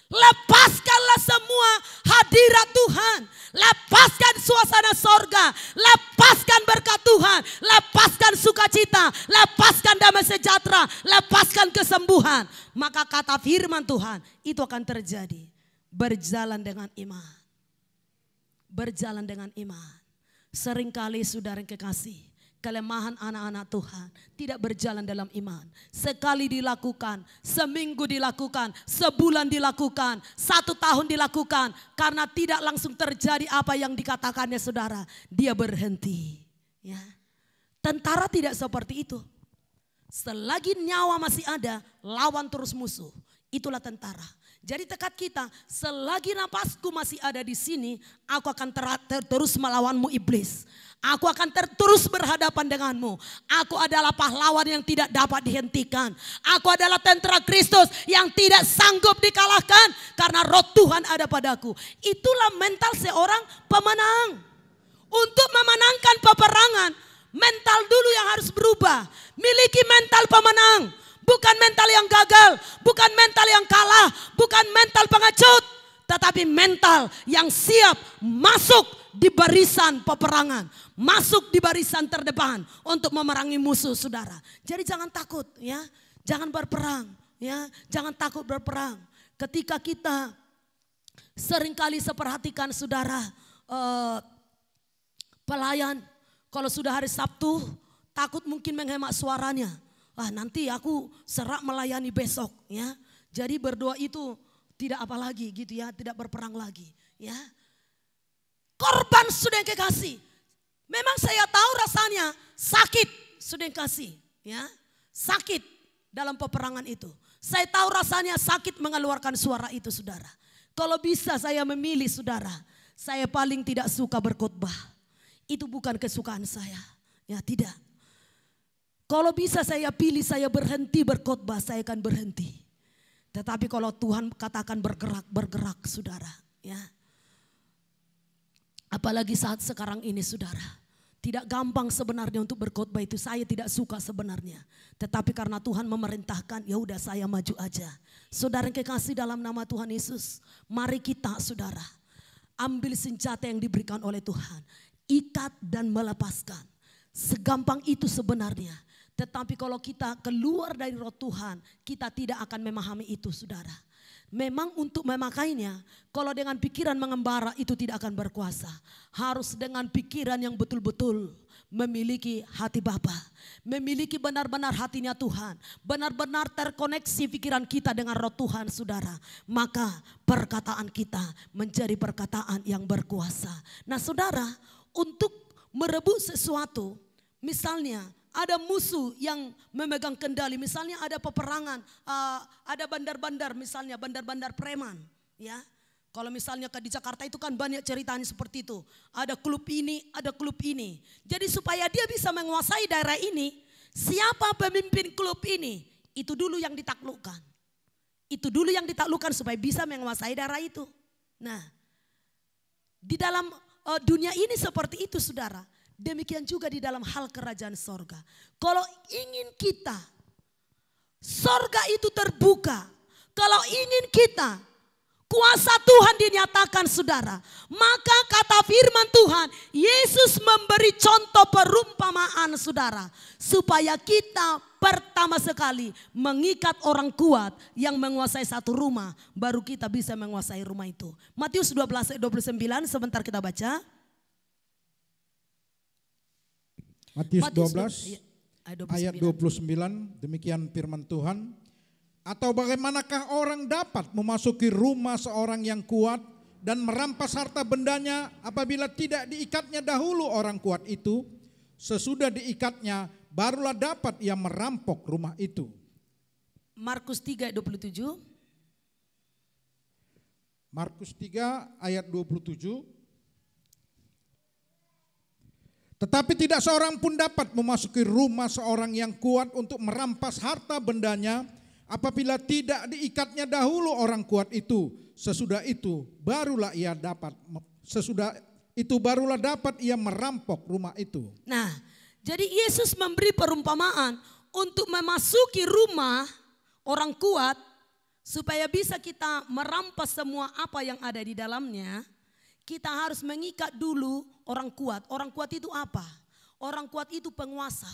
Lepaskanlah semua hadirat Tuhan. Lepaskan suasana sorga. Lepaskan berkat Tuhan. Lepaskan sukacita. Lepaskan damai sejahtera. Lepaskan kesembuhan. Maka kata firman Tuhan itu akan terjadi. Berjalan dengan iman. Berjalan dengan iman. Seringkali saudara yang kekasih, kelemahan anak-anak Tuhan tidak berjalan dalam iman. Sekali dilakukan, seminggu dilakukan, sebulan dilakukan, 1 tahun dilakukan. Karena tidak langsung terjadi apa yang dikatakannya saudara. Dia berhenti. Ya. Tentara tidak seperti itu. Selagi nyawa masih ada, lawan terus musuh. Itulah tentara. Jadi tekad kita, selagi napasku masih ada di sini, aku akan terus melawanmu iblis. Aku akan terus berhadapan denganmu. Aku adalah pahlawan yang tidak dapat dihentikan. Aku adalah tentara Kristus yang tidak sanggup dikalahkan. Karena roh Tuhan ada padaku. Itulah mental seorang pemenang. Untuk memenangkan peperangan, mental dulu yang harus berubah. Miliki mental pemenang. Bukan mental yang gagal, bukan mental yang kalah, bukan mental pengecut. Tetapi mental yang siap masuk di barisan peperangan. Masuk di barisan terdepan untuk memerangi musuh saudara. Jadi jangan takut ya, jangan berperang ya, jangan takut berperang. Ketika kita seringkali seperhatikan saudara pelayan. Kalau sudah hari Sabtu takut mungkin menghemat suaranya. Nanti aku serak melayani besok ya. Jadi berdoa itu tidak apa lagi gitu ya, tidak berperang lagi ya. Korban sudah yang kekasih. Memang saya tahu rasanya sakit sudah yang kasih ya. Sakit dalam peperangan itu. Saya tahu rasanya sakit mengeluarkan suara itu saudara. Kalau bisa saya memilih saudara, saya paling tidak suka berkhotbah. Itu bukan kesukaan saya. Ya tidak. Kalau bisa saya pilih, saya berhenti berkhotbah, saya akan berhenti. Tetapi kalau Tuhan katakan bergerak saudara. Ya. Apalagi saat sekarang ini saudara. Tidak gampang sebenarnya untuk berkhotbah itu, saya tidak suka sebenarnya. Tetapi karena Tuhan memerintahkan, ya udah saya maju aja. Saudara yang kekasih dalam nama Tuhan Yesus, mari kita saudara, ambil senjata yang diberikan oleh Tuhan. Ikat dan melepaskan. Segampang itu sebenarnya. Tetapi kalau kita keluar dari roh Tuhan, kita tidak akan memahami itu saudara. Memang untuk memakainya, kalau dengan pikiran mengembara itu tidak akan berkuasa. Harus dengan pikiran yang betul-betul memiliki hati Bapa. Memiliki benar-benar hatinya Tuhan. Benar-benar terkoneksi pikiran kita dengan roh Tuhan saudara. Maka perkataan kita menjadi perkataan yang berkuasa. Nah saudara, untuk merebut sesuatu, misalnya ada musuh yang memegang kendali. Misalnya ada peperangan, ada bandar-bandar, misalnya bandar-bandar preman, ya. Kalau misalnya di Jakarta itu kan banyak ceritanya seperti itu. Ada klub ini, ada klub ini. Jadi supaya dia bisa menguasai daerah ini, siapa pemimpin klub ini, itu dulu yang ditaklukkan. Itu dulu yang ditaklukkan supaya bisa menguasai daerah itu. Nah, di dalam dunia ini seperti itu saudara. Demikian juga di dalam hal kerajaan sorga. Kalau ingin kita, sorga itu terbuka. Kalau ingin kita, kuasa Tuhan dinyatakan saudara. Maka kata firman Tuhan, Yesus memberi contoh perumpamaan saudara. Supaya kita pertama sekali mengikat orang kuat yang menguasai satu rumah. Baru kita bisa menguasai rumah itu. Matius 12 ayat 29 sebentar kita baca. Matius 12 ayat 29 demikian firman Tuhan. Atau bagaimanakah orang dapat memasuki rumah seorang yang kuat dan merampas harta bendanya apabila tidak diikatnya dahulu orang kuat itu? Sesudah diikatnya barulah dapat ia merampok rumah itu. Markus 3 ayat 27. Markus 3 ayat 27. Tetapi tidak seorang pun dapat memasuki rumah seorang yang kuat untuk merampas harta bendanya apabila tidak diikatnya dahulu orang kuat itu. Sesudah itu barulah dapat ia merampok rumah itu. Nah, jadi Yesus memberi perumpamaan untuk memasuki rumah orang kuat supaya bisa kita merampas semua apa yang ada di dalamnya. Kita harus mengikat dulu orang kuat. Orang kuat itu apa? Orang kuat itu penguasa,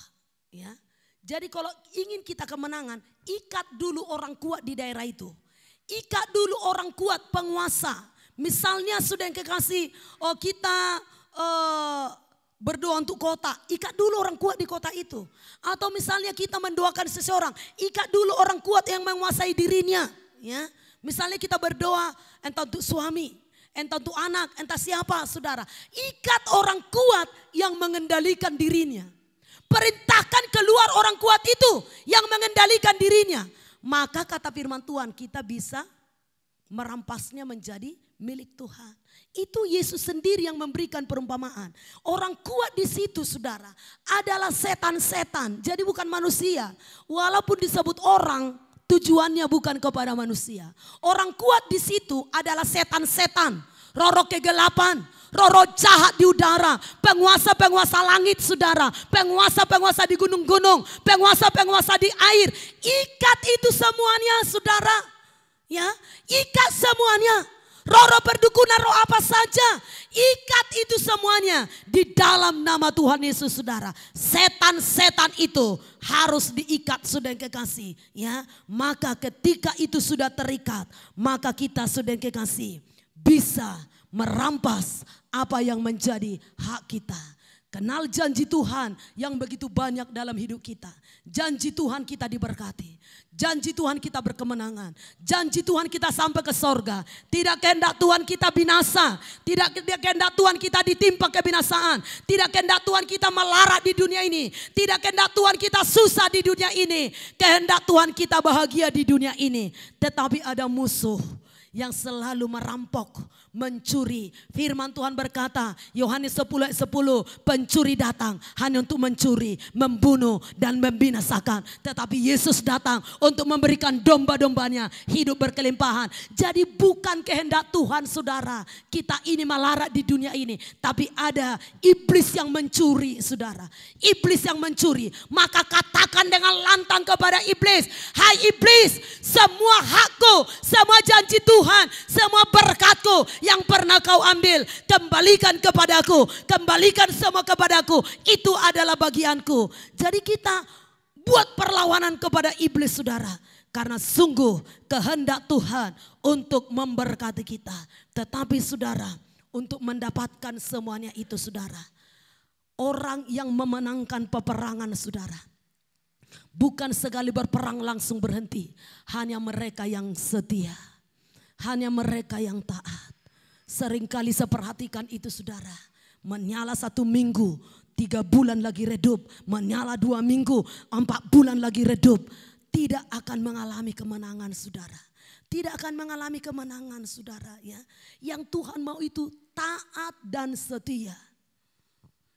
ya. Jadi kalau ingin kita kemenangan, ikat dulu orang kuat di daerah itu. Ikat dulu orang kuat penguasa. Misalnya sudah yang kekasih, kita berdoa untuk kota, ikat dulu orang kuat di kota itu. Atau misalnya kita mendoakan seseorang, ikat dulu orang kuat yang menguasai dirinya. Ya, misalnya kita berdoa entah untuk suami, entah untuk anak, entah siapa saudara. Ikat orang kuat yang mengendalikan dirinya. Perintahkan keluar orang kuat itu yang mengendalikan dirinya. Maka kata firman Tuhan kita bisa merampasnya menjadi milik Tuhan. Itu Yesus sendiri yang memberikan perumpamaan. Orang kuat di situ saudara adalah setan-setan. Jadi bukan manusia. Walaupun disebut orang, tujuannya bukan kepada manusia. Orang kuat di situ adalah setan-setan. Roh-roh kegelapan, roh-roh jahat di udara, penguasa-penguasa langit saudara, penguasa-penguasa di gunung-gunung, penguasa-penguasa di air. Ikat itu semuanya saudara, ya, ikat semuanya. Roh-roh perdukunan, roh apa saja, ikat itu semuanya di dalam nama Tuhan Yesus saudara. Setan-setan itu harus diikat sudah yang kekasih, ya. Maka ketika itu sudah terikat, maka kita sudah yang kekasih bisa merampas apa yang menjadi hak kita. Kenal janji Tuhan yang begitu banyak dalam hidup kita. Janji Tuhan kita diberkati. Janji Tuhan kita berkemenangan. Janji Tuhan kita sampai ke sorga. Tidak kehendak Tuhan kita binasa. Tidak kehendak Tuhan kita ditimpa kebinasaan. Tidak kehendak Tuhan kita melarat di dunia ini. Tidak kehendak Tuhan kita susah di dunia ini. Kehendak Tuhan kita bahagia di dunia ini. Tetapi ada musuh yang selalu merampok, mencuri. Firman Tuhan berkata, Yohanes 10 ayat 10, pencuri datang hanya untuk mencuri, membunuh dan membinasakan. Tetapi Yesus datang untuk memberikan domba-dombanya hidup berkelimpahan. Jadi bukan kehendak Tuhan saudara, kita ini melarat di dunia ini. Tapi ada iblis yang mencuri saudara. Iblis yang mencuri. Maka katakan dengan lantang kepada iblis, hai iblis, semua hakku, semua janji Tuhan, semua berkatku yang pernah kau ambil, kembalikan kepadaku, kembalikan semua kepadaku, itu adalah bagianku. Jadi kita buat perlawanan kepada iblis saudara, karena sungguh kehendak Tuhan untuk memberkati kita. Tetapi saudara, untuk mendapatkan semuanya itu saudara, orang yang memenangkan peperangan saudara, bukan sekali berperang langsung berhenti, hanya mereka yang setia. Hanya mereka yang taat. Seringkali saya perhatikan itu saudara. Menyala 1 minggu, 3 bulan lagi redup, menyala 2 minggu, 4 bulan lagi redup. Tidak akan mengalami kemenangan saudara. Tidak akan mengalami kemenangan saudara ya. Yang Tuhan mau itu taat dan setia.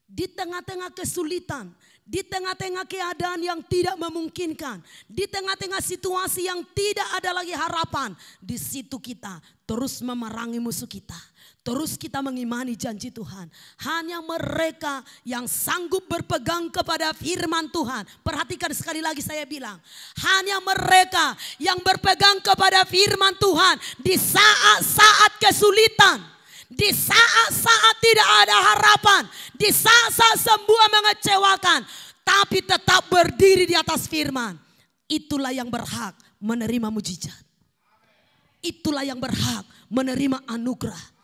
Di tengah-tengah kesulitan, di tengah-tengah keadaan yang tidak memungkinkan, di tengah-tengah situasi yang tidak ada lagi harapan, di situ kita terus memerangi musuh kita. Terus kita mengimani janji Tuhan. Hanya mereka yang sanggup berpegang kepada firman Tuhan. Perhatikan sekali lagi saya bilang. Hanya mereka yang berpegang kepada firman Tuhan di saat-saat kesulitan. Di saat-saat tidak ada harapan. Di saat-saat semua mengecewakan. Tapi tetap berdiri di atas firman. Itulah yang berhak menerima mujizat. Itulah yang berhak menerima anugerah.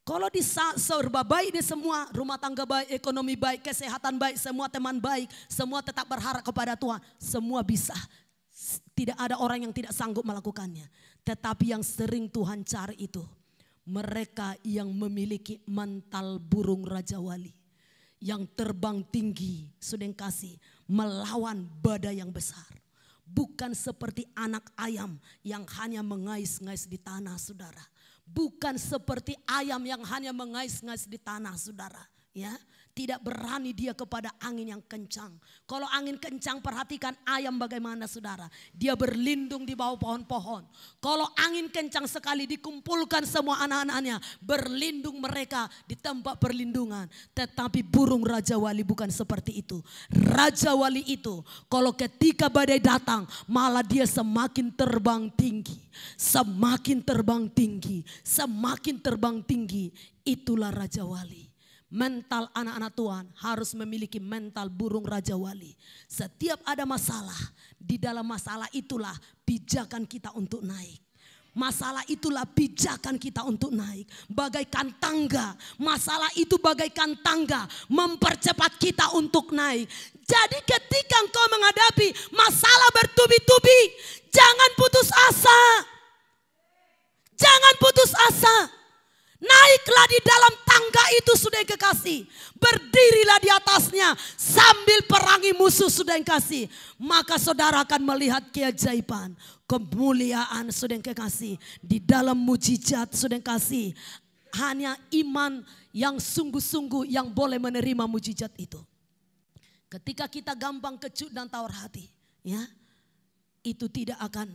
Kalau di serba baik di semua, rumah tangga baik, ekonomi baik, kesehatan baik, semua teman baik, semua tetap berharap kepada Tuhan. Semua bisa. Tidak ada orang yang tidak sanggup melakukannya. Tetapi yang sering Tuhan cari itu, mereka yang memiliki mental burung Raja Wali. Yang terbang tinggi, sudah kasih, melawan badai yang besar. Bukan seperti anak ayam yang hanya mengais-ngais di tanah saudara. Bukan seperti ayam yang hanya mengais-ngais di tanah saudara. Ya, tidak berani dia kepada angin yang kencang. Kalau angin kencang perhatikan ayam bagaimana saudara. Dia berlindung di bawah pohon-pohon. Kalau angin kencang sekali dikumpulkan semua anak-anaknya. Berlindung mereka di tempat perlindungan. Tetapi burung Raja Wali bukan seperti itu. Raja Wali itu kalau ketika badai datang malah dia semakin terbang tinggi. Semakin terbang tinggi. Semakin terbang tinggi. Itulah Raja Wali. Mental anak-anak Tuhan harus memiliki mental burung Raja Wali. Setiap ada masalah, di dalam masalah itulah pijakan kita untuk naik. Masalah itulah pijakan kita untuk naik. Bagaikan tangga, masalah itu bagaikan tangga mempercepat kita untuk naik. Jadi ketika engkau menghadapi masalah bertubi-tubi, jangan putus asa. Jangan putus asa. Naiklah di dalam tangga itu sudah yang kekasih. Berdirilah di atasnya sambil perangi musuh sudah yang kasih. Maka saudara akan melihat keajaiban, kemuliaan sudah yang kekasih. Di dalam mujizat sudah yang kasih. Hanya iman yang sungguh-sungguh yang boleh menerima mujizat itu. Ketika kita gampang kecut dan tawar hati, ya, itu tidak akan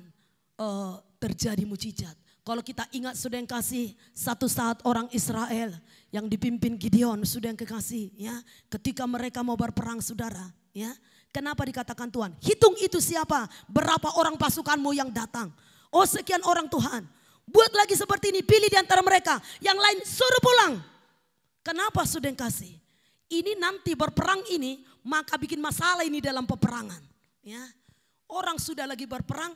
terjadi mujizat. Kalau kita ingat sudah yang kasih, satu saat orang Israel yang dipimpin Gideon sudah yang kekasih, ya, ketika mereka mau berperang saudara, ya, kenapa dikatakan Tuhan? Hitung itu siapa, berapa orang pasukanmu yang datang. Oh sekian orang Tuhan, buat lagi seperti ini, pilih di antara mereka, yang lain suruh pulang. Kenapa sudah yang kasih? Ini nanti berperang ini maka bikin masalah ini dalam peperangan, ya. Orang sudah lagi berperang,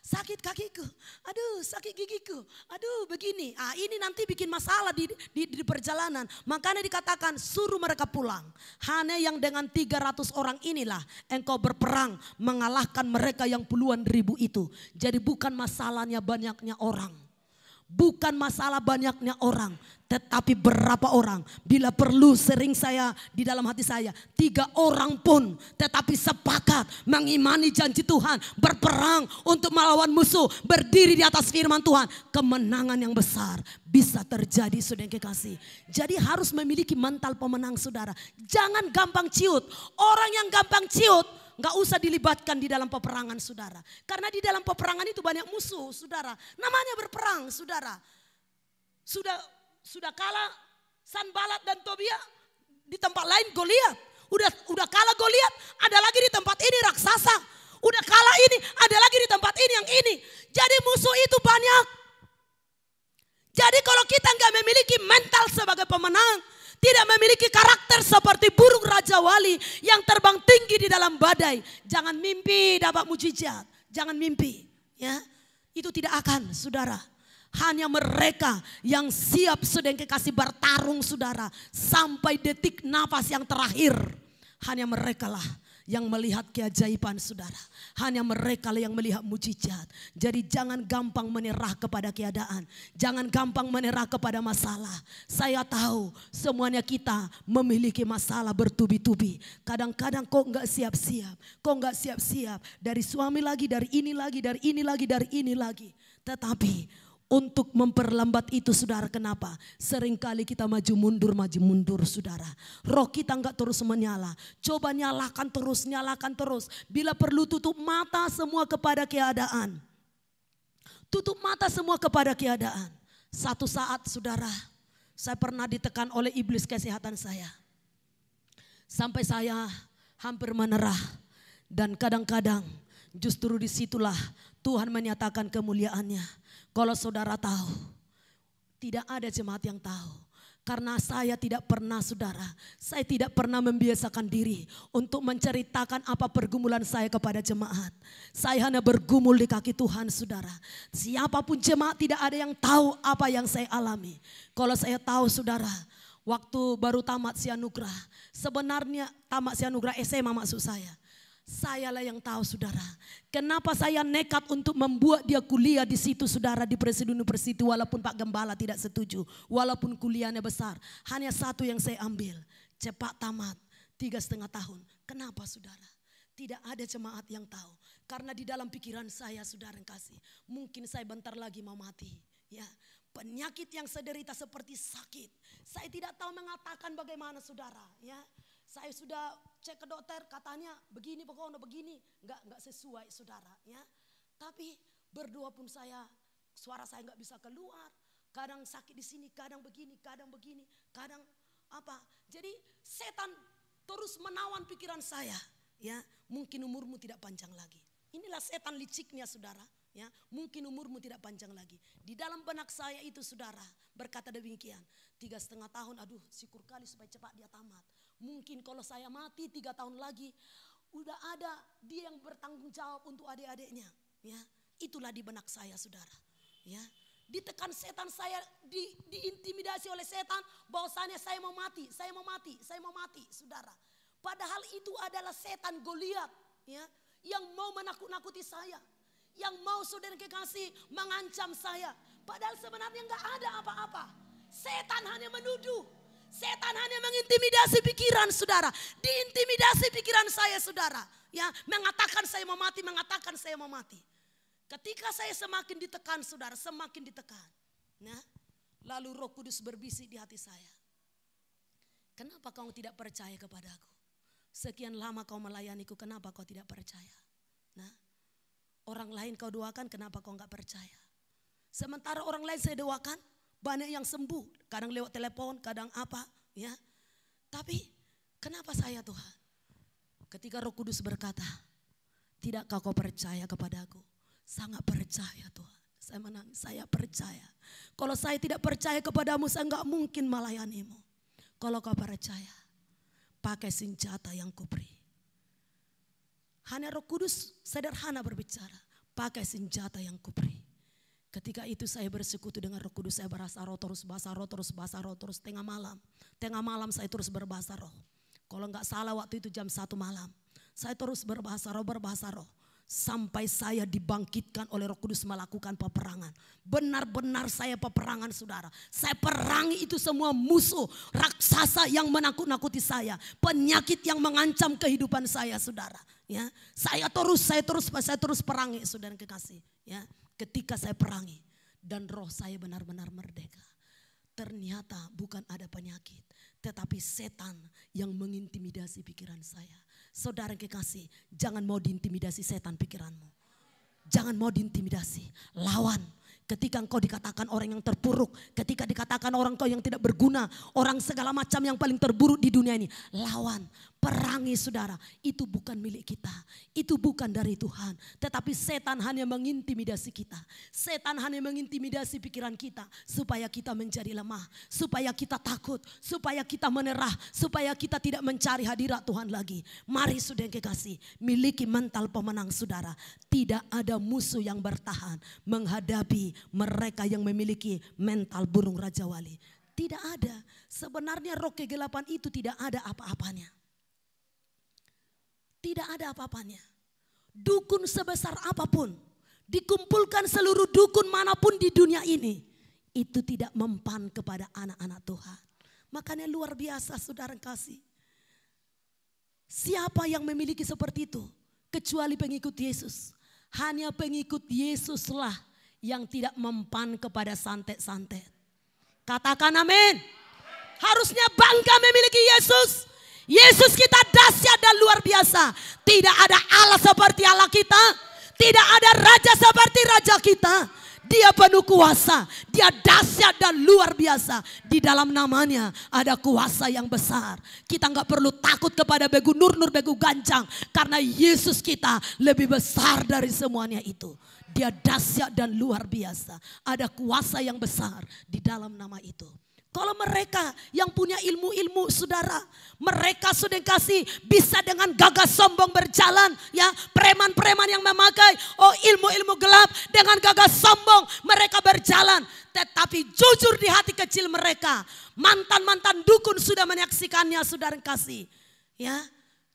sakit kakiku, aduh sakit gigiku, aduh begini. Ini nanti bikin masalah di perjalanan. Makanya dikatakan suruh mereka pulang. Hanya yang dengan 300 orang inilah engkau berperang mengalahkan mereka yang puluhan ribu itu. Jadi bukan masalahnya banyaknya orang. Bukan masalah banyaknya orang, tetapi berapa orang. Bila perlu sering saya di dalam hati saya, 3 orang pun tetapi sepakat mengimani janji Tuhan, berperang untuk melawan musuh, berdiri di atas firman Tuhan. Kemenangan yang besar bisa terjadi saudara yang kekasih. Jadi harus memiliki mental pemenang saudara. Jangan gampang ciut. Orang yang gampang ciut nggak usah dilibatkan di dalam peperangan saudara. Karena di dalam peperangan itu banyak musuh saudara. Namanya berperang saudara. Sudah kalah Sanbalat dan Tobia di tempat lain Goliat. Udah kalah Goliat, ada lagi di tempat ini raksasa. Udah kalah ini, ada lagi di tempat ini yang ini. Jadi musuh itu banyak. Jadi kalau kita nggak memiliki mental sebagai pemenang, tidak memiliki karakter seperti burung Raja Wali yang terbang tinggi di dalam badai, jangan mimpi dapat mujizat. Jangan mimpi, ya. Itu tidak akan, saudara. Hanya mereka yang siap sudah yang kekasih bertarung, saudara, sampai detik nafas yang terakhir. Hanya mereka lah yang melihat keajaiban saudara. Hanya mereka yang melihat mujizat. Jadi jangan gampang menyerah kepada keadaan. Jangan gampang menyerah kepada masalah. Saya tahu semuanya kita memiliki masalah bertubi-tubi. Kadang-kadang kok enggak siap-siap. Kok enggak siap-siap. Dari suami lagi, dari ini lagi, dari ini lagi, dari ini lagi. Tetapi untuk memperlambat itu saudara, kenapa? Seringkali kita maju mundur saudara. Roh kita enggak terus menyala. Coba nyalakan terus. Bila perlu tutup mata semua kepada keadaan. Tutup mata semua kepada keadaan. Satu saat saudara, saya pernah ditekan oleh iblis kesehatan saya. Sampai saya hampir menyerah. Dan kadang-kadang justru disitulah Tuhan menyatakan kemuliaannya. Kalau saudara tahu, tidak ada jemaat yang tahu. Karena saya tidak pernah saudara, saya tidak pernah membiasakan diri untuk menceritakan apa pergumulan saya kepada jemaat. Saya hanya bergumul di kaki Tuhan saudara. Siapapun jemaat tidak ada yang tahu apa yang saya alami. Kalau saya tahu saudara, waktu baru tamat Sianugrah, sebenarnya tamat Sianugrah SMA maksud saya. Sayalah yang tahu saudara, kenapa saya nekat untuk membuat dia kuliah di situ saudara, di Presiden University, walaupun Pak Gembala tidak setuju, walaupun kuliahnya besar. Hanya satu yang saya ambil, cepat tamat 3,5 tahun. Kenapa saudara? Tidak ada jemaat yang tahu. Karena di dalam pikiran saya saudara yang kasih, mungkin saya bentar lagi mau mati. Ya, penyakit yang saya derita seperti sakit. Saya tidak tahu mengatakan bagaimana saudara. Ya, saya sudah cek ke dokter, katanya begini, pokoknya begini, nggak sesuai saudara. Ya, tapi berdua pun suara saya nggak bisa keluar. Kadang sakit di sini, kadang begini, kadang apa. Jadi setan terus menawan pikiran saya. Ya, mungkin umurmu tidak panjang lagi. Inilah setan liciknya saudara. Ya, mungkin umurmu tidak panjang lagi. Di dalam benak saya itu saudara berkata demikian. 3,5 tahun, aduh syukur kali supaya cepat dia tamat. Mungkin kalau saya mati 3 tahun lagi, udah ada dia yang bertanggung jawab untuk adik-adiknya. Ya, itulah di benak saya saudara. Ya, ditekan setan, saya diintimidasi oleh setan, bahwasanya saya mau mati saudara. Padahal itu adalah setan Goliat, ya, yang mau menakut-nakuti saya. Yang mau saudara kekasih mengancam saya. Padahal sebenarnya enggak ada apa-apa. Setan hanya menuduh. Setan hanya mengintimidasi pikiran saudara. Diintimidasi pikiran saya saudara. Ya, mengatakan saya mau mati. Ketika saya semakin ditekan saudara, semakin ditekan. Nah, lalu Roh Kudus berbisik di hati saya. Kenapa kau tidak percaya kepadaku? Sekian lama kau melayaniku, kenapa kau tidak percaya? Nah, orang lain kau doakan, kenapa kau enggak percaya? Sementara orang lain saya doakan, banyak yang sembuh. Kadang lewat telepon, kadang apa. Ya. Tapi kenapa saya Tuhan? Ketika Roh Kudus berkata, tidakkah kau percaya kepadaku? Sangat percaya Tuhan. Saya menangis, saya percaya. Kalau saya tidak percaya kepadamu, saya enggak mungkin melayanimu. Kalau kau percaya, pakai senjata yang kuberi. Hanya Roh Kudus sederhana berbicara, pakai senjata yang kuberi. Ketika itu saya bersekutu dengan Roh Kudus, saya bahasa roh terus, tengah malam saya terus berbahasa roh. Kalau enggak salah waktu itu jam 1 malam, saya terus berbahasa roh. Sampai saya dibangkitkan oleh Roh Kudus melakukan peperangan. Benar-benar saya peperangan saudara. Saya perangi itu semua musuh, raksasa yang menakut-nakuti saya. Penyakit yang mengancam kehidupan saya saudara. Ya, saya terus perangi saudara kekasih. Ya, ketika saya perangi dan roh saya benar-benar merdeka. Ternyata bukan ada penyakit, tetapi setan yang mengintimidasi pikiran saya. Saudara kekasih, jangan mau diintimidasi setan pikiranmu. Jangan mau diintimidasi, lawan. Ketika engkau dikatakan orang yang terpuruk, ketika dikatakan orang kau yang tidak berguna, orang segala macam yang paling terburuk di dunia ini, lawan, perangi saudara. Itu bukan milik kita, itu bukan dari Tuhan. Tetapi setan hanya mengintimidasi kita. Setan hanya mengintimidasi pikiran kita supaya kita menjadi lemah, supaya kita takut, supaya kita menyerah, supaya kita tidak mencari hadirat Tuhan lagi. Mari saudara yang kekasih, miliki mental pemenang saudara. Tidak ada musuh yang bertahan menghadapi mereka yang memiliki mental burung Raja Wali. Tidak ada. Sebenarnya roh kegelapan itu tidak ada apa-apanya. tidak ada apa-apanya. Dukun sebesar apapun, dikumpulkan seluruh dukun manapun di dunia ini, itu tidak mempan kepada anak-anak Tuhan. Makanya luar biasa saudara kasih. Siapa yang memiliki seperti itu? Kecuali pengikut Yesus. Hanya pengikut Yesuslah yang tidak mempan kepada santet-santet. Katakan amin. Harusnya bangga memiliki Yesus. Yesus kita dahsyat dan luar biasa. Tidak ada Allah seperti Allah kita. Tidak ada raja seperti raja kita. Dia penuh kuasa. Dia dahsyat dan luar biasa. Di dalam namanya ada kuasa yang besar. Kita nggak perlu takut kepada begu nur-nur, begu gancang. Karena Yesus kita lebih besar dari semuanya itu. Dia dahsyat dan luar biasa. Ada kuasa yang besar di dalam nama itu. Kalau mereka yang punya ilmu-ilmu saudara, mereka sudah kasih bisa dengan gagah sombong berjalan, ya, preman-preman yang memakai ilmu-ilmu gelap dengan gagah sombong mereka berjalan, tetapi jujur di hati kecil mereka, mantan-mantan dukun sudah menyaksikannya saudara kasih, ya.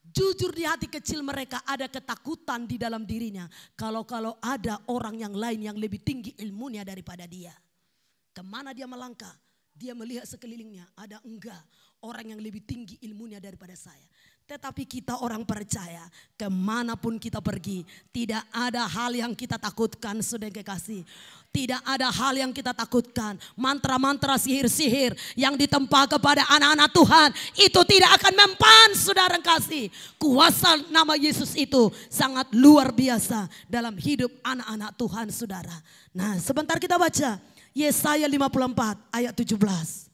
Jujur di hati kecil mereka ada ketakutan di dalam dirinya kalau ada orang yang lain yang lebih tinggi ilmunya daripada dia. Kemana dia melangkah? Dia melihat sekelilingnya, ada enggak orang yang lebih tinggi ilmunya daripada saya. Tetapi kita orang percaya, kemanapun kita pergi, tidak ada hal yang kita takutkan, saudara kekasih. Tidak ada hal yang kita takutkan. Mantra-mantra, sihir-sihir yang ditempa kepada anak-anak Tuhan, itu tidak akan mempan, saudara kasih. Kuasa nama Yesus itu sangat luar biasa dalam hidup anak-anak Tuhan, saudara. Nah, sebentar kita baca Yesaya 54 ayat 17.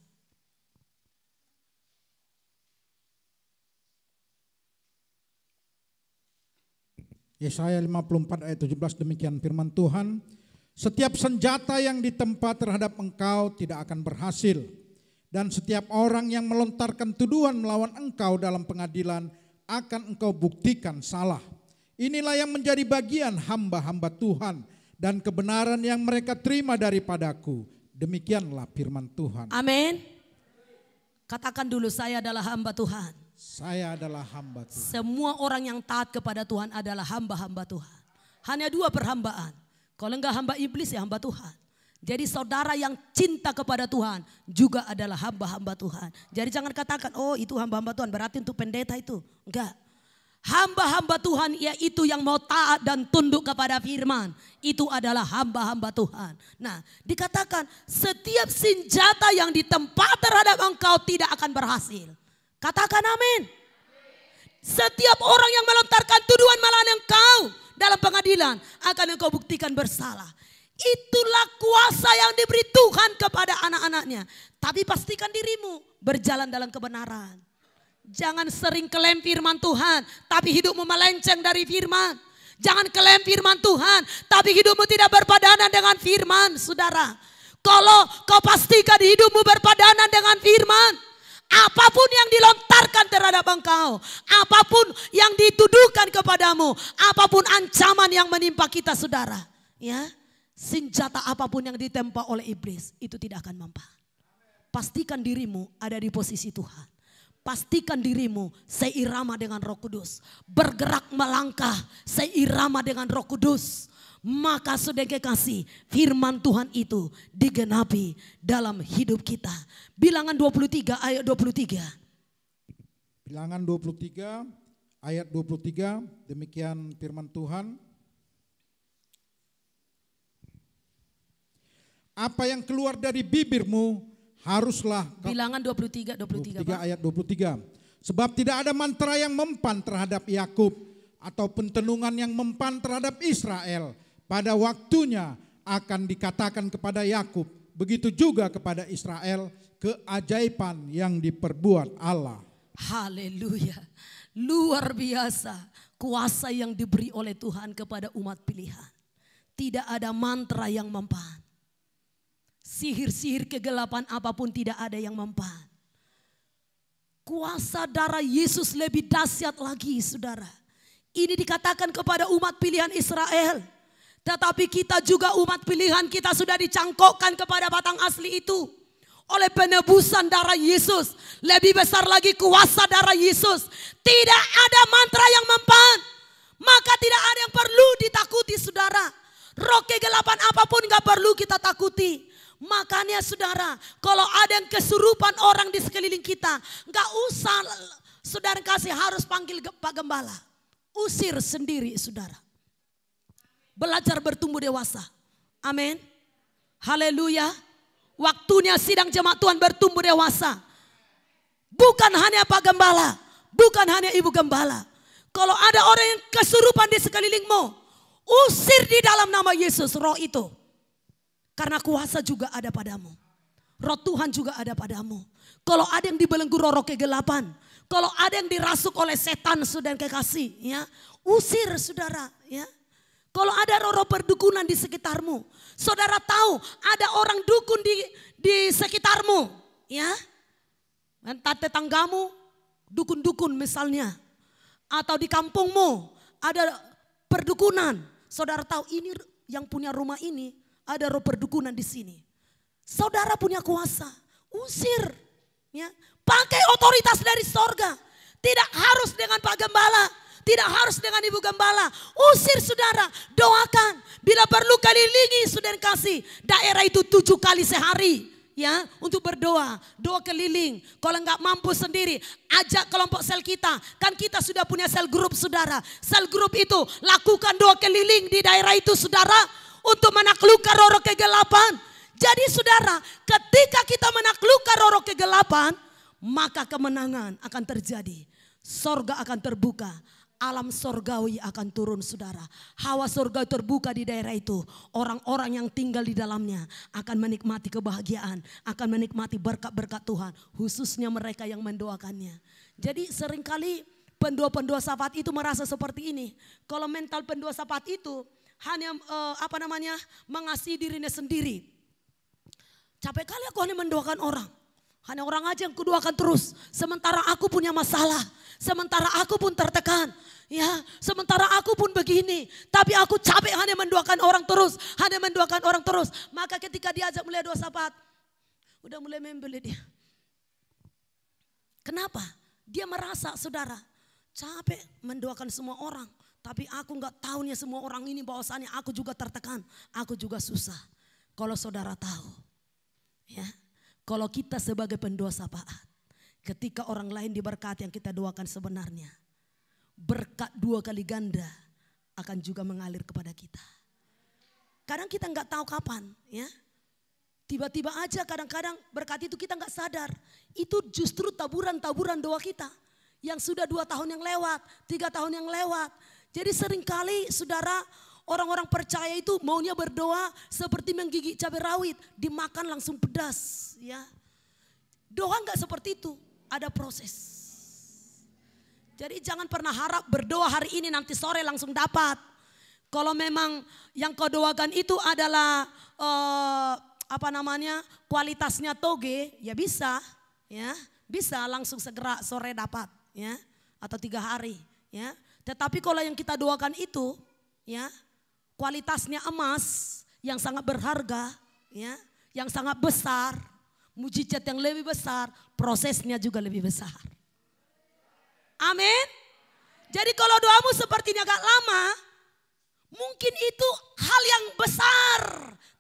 Yesaya 54 ayat 17 demikian firman Tuhan. Setiap senjata yang ditempa terhadap engkau tidak akan berhasil. Dan setiap orang yang melontarkan tuduhan melawan engkau dalam pengadilan akan engkau buktikan salah. Inilah yang menjadi bagian hamba-hamba Tuhan dan kebenaran yang mereka terima daripadaku. Demikianlah firman Tuhan. Amin. Katakan dulu, saya adalah hamba Tuhan. Saya adalah hamba Tuhan. Semua orang yang taat kepada Tuhan adalah hamba-hamba Tuhan. Hanya dua perhambaan. Kalau enggak hamba iblis ya hamba Tuhan. Jadi saudara yang cinta kepada Tuhan juga adalah hamba-hamba Tuhan. Jadi jangan katakan, oh itu hamba-hamba Tuhan berarti untuk pendeta itu. Enggak. Hamba-hamba Tuhan yaitu yang mau taat dan tunduk kepada firman. Itu adalah hamba-hamba Tuhan. Nah, dikatakan setiap senjata yang ditempa terhadap engkau tidak akan berhasil. Katakan amin. Setiap orang yang melontarkan tuduhan melawan engkau dalam pengadilan akan engkau buktikan bersalah. Itulah kuasa yang diberi Tuhan kepada anak-anaknya. Tapi pastikan dirimu berjalan dalam kebenaran. Jangan sering klaim firman Tuhan, tapi hidupmu melenceng dari firman. Jangan klaim firman Tuhan, tapi hidupmu tidak berpadanan dengan firman, saudara. Kalau kau pastikan hidupmu berpadanan dengan firman, apapun yang dilontarkan terhadap engkau, apapun yang dituduhkan kepadamu, apapun ancaman yang menimpa kita, saudara, ya, senjata apapun yang ditempa oleh iblis itu tidak akan mempan. Pastikan dirimu ada di posisi Tuhan. Pastikan dirimu seirama dengan Roh Kudus. Bergerak melangkah seirama dengan Roh Kudus. Maka saudara kekasih, firman Tuhan itu digenapi dalam hidup kita. Bilangan 23 ayat 23. Bilangan 23 ayat 23, demikian firman Tuhan. Apa yang keluar dari bibirmu haruslah. Bilangan 23 ayat 23. Sebab tidak ada mantra yang mempan terhadap Yakub atau pentenungan yang mempan terhadap Israel. Pada waktunya akan dikatakan kepada Yakub, begitu juga kepada Israel, keajaiban yang diperbuat Allah. Haleluya. Luar biasa kuasa yang diberi oleh Tuhan kepada umat pilihan. Tidak ada mantra yang mempan. Sihir-sihir kegelapan apapun tidak ada yang mempan. Kuasa darah Yesus lebih dahsyat lagi, saudara. Ini dikatakan kepada umat pilihan Israel. Tetapi kita juga umat pilihan, kita sudah dicangkokkan kepada batang asli itu. oleh penebusan darah Yesus. Lebih besar lagi kuasa darah Yesus. Tidak ada mantra yang mempan. Maka tidak ada yang perlu ditakuti saudara. Roh kegelapan apapun gak perlu kita takuti. Makanya saudara, kalau ada yang kesurupan orang di sekeliling kita, gak usah saudara kasih harus panggil Pak Gembala. Usir sendiri saudara. Belajar bertumbuh dewasa. Amin. Haleluya. Waktunya sidang jemaat Tuhan bertumbuh dewasa. Bukan hanya Pak Gembala, bukan hanya Ibu Gembala. Kalau ada orang yang kesurupan di sekelilingmu, usir di dalam nama Yesus roh itu. Karena kuasa juga ada padamu. Roh Tuhan juga ada padamu. Kalau ada yang dibelenggu roh kegelapan, kalau ada yang dirasuk oleh setan saudara kekasih, ya, usir saudara, ya. Kalau ada roh perdukunan di sekitarmu, saudara tahu ada orang dukun di sekitarmu, ya. Entah tetanggamu, dukun-dukun misalnya, atau di kampungmu ada perdukunan. Saudara tahu ini yang punya rumah ini ada roh perdukunan di sini. Saudara punya kuasa, usir, ya. Pakai otoritas dari sorga. Tidak harus dengan Pak Gembala, tidak harus dengan Ibu Gembala. Usir saudara, doakan. Bila perlu kelilingi saudara kasih daerah itu 7 kali sehari. Ya, untuk berdoa, doa keliling. Kalau nggak mampu sendiri, ajak kelompok sel kita. Kan kita sudah punya sel grup saudara. Sel grup itu lakukan doa keliling di daerah itu saudara, untuk menaklukkan roh kegelapan. Jadi saudara, ketika kita menaklukkan roh kegelapan, maka kemenangan akan terjadi. Sorga akan terbuka. Alam sorgawi akan turun saudara. Hawa sorga terbuka di daerah itu. Orang-orang yang tinggal di dalamnya akan menikmati kebahagiaan. Akan menikmati berkat-berkat Tuhan. Khususnya mereka yang mendoakannya. Jadi seringkali pendua-pendua syafaat itu merasa seperti ini. Kalau mental pendua syafaat itu hanya mengasihi dirinya sendiri. Capek kali aku hanya mendoakan orang. Hanya orang aja yang kudoakan terus. Sementara aku punya masalah. Sementara aku pun tertekan. Ya, sementara aku pun begini. Tapi aku capek hanya mendoakan orang terus. Hanya mendoakan orang terus. Maka ketika diajak mulai doa syafaat, udah mulai membeli dia. Kenapa? Dia merasa saudara, capek mendoakan semua orang. Tapi aku gak tahunya semua orang ini bahwasannya aku juga tertekan. Aku juga susah. Kalau saudara tahu. Ya. Kalau kita sebagai pendoa syafaat, ketika orang lain diberkati yang kita doakan sebenarnya, berkat 2 kali ganda akan juga mengalir kepada kita. Kadang kita nggak tahu kapan, ya. Tiba-tiba aja kadang-kadang berkat itu kita nggak sadar. Itu justru taburan-taburan doa kita yang sudah 2 tahun yang lewat, 3 tahun yang lewat. Jadi seringkali saudara, orang-orang percaya itu maunya berdoa seperti menggigit cabai rawit, dimakan langsung pedas, ya. Doa nggak seperti itu, ada proses. Jadi jangan pernah harap berdoa hari ini nanti sore langsung dapat. Kalau memang yang kau doakan itu adalah kualitasnya toge, ya bisa, ya bisa langsung segera sore dapat, ya, atau 3 hari, ya. Tetapi kalau yang kita doakan itu, ya, kualitasnya emas yang sangat berharga, ya, yang sangat besar, mujizat yang lebih besar, prosesnya juga lebih besar. Amin. Jadi kalau doamu sepertinya agak lama, mungkin itu hal yang besar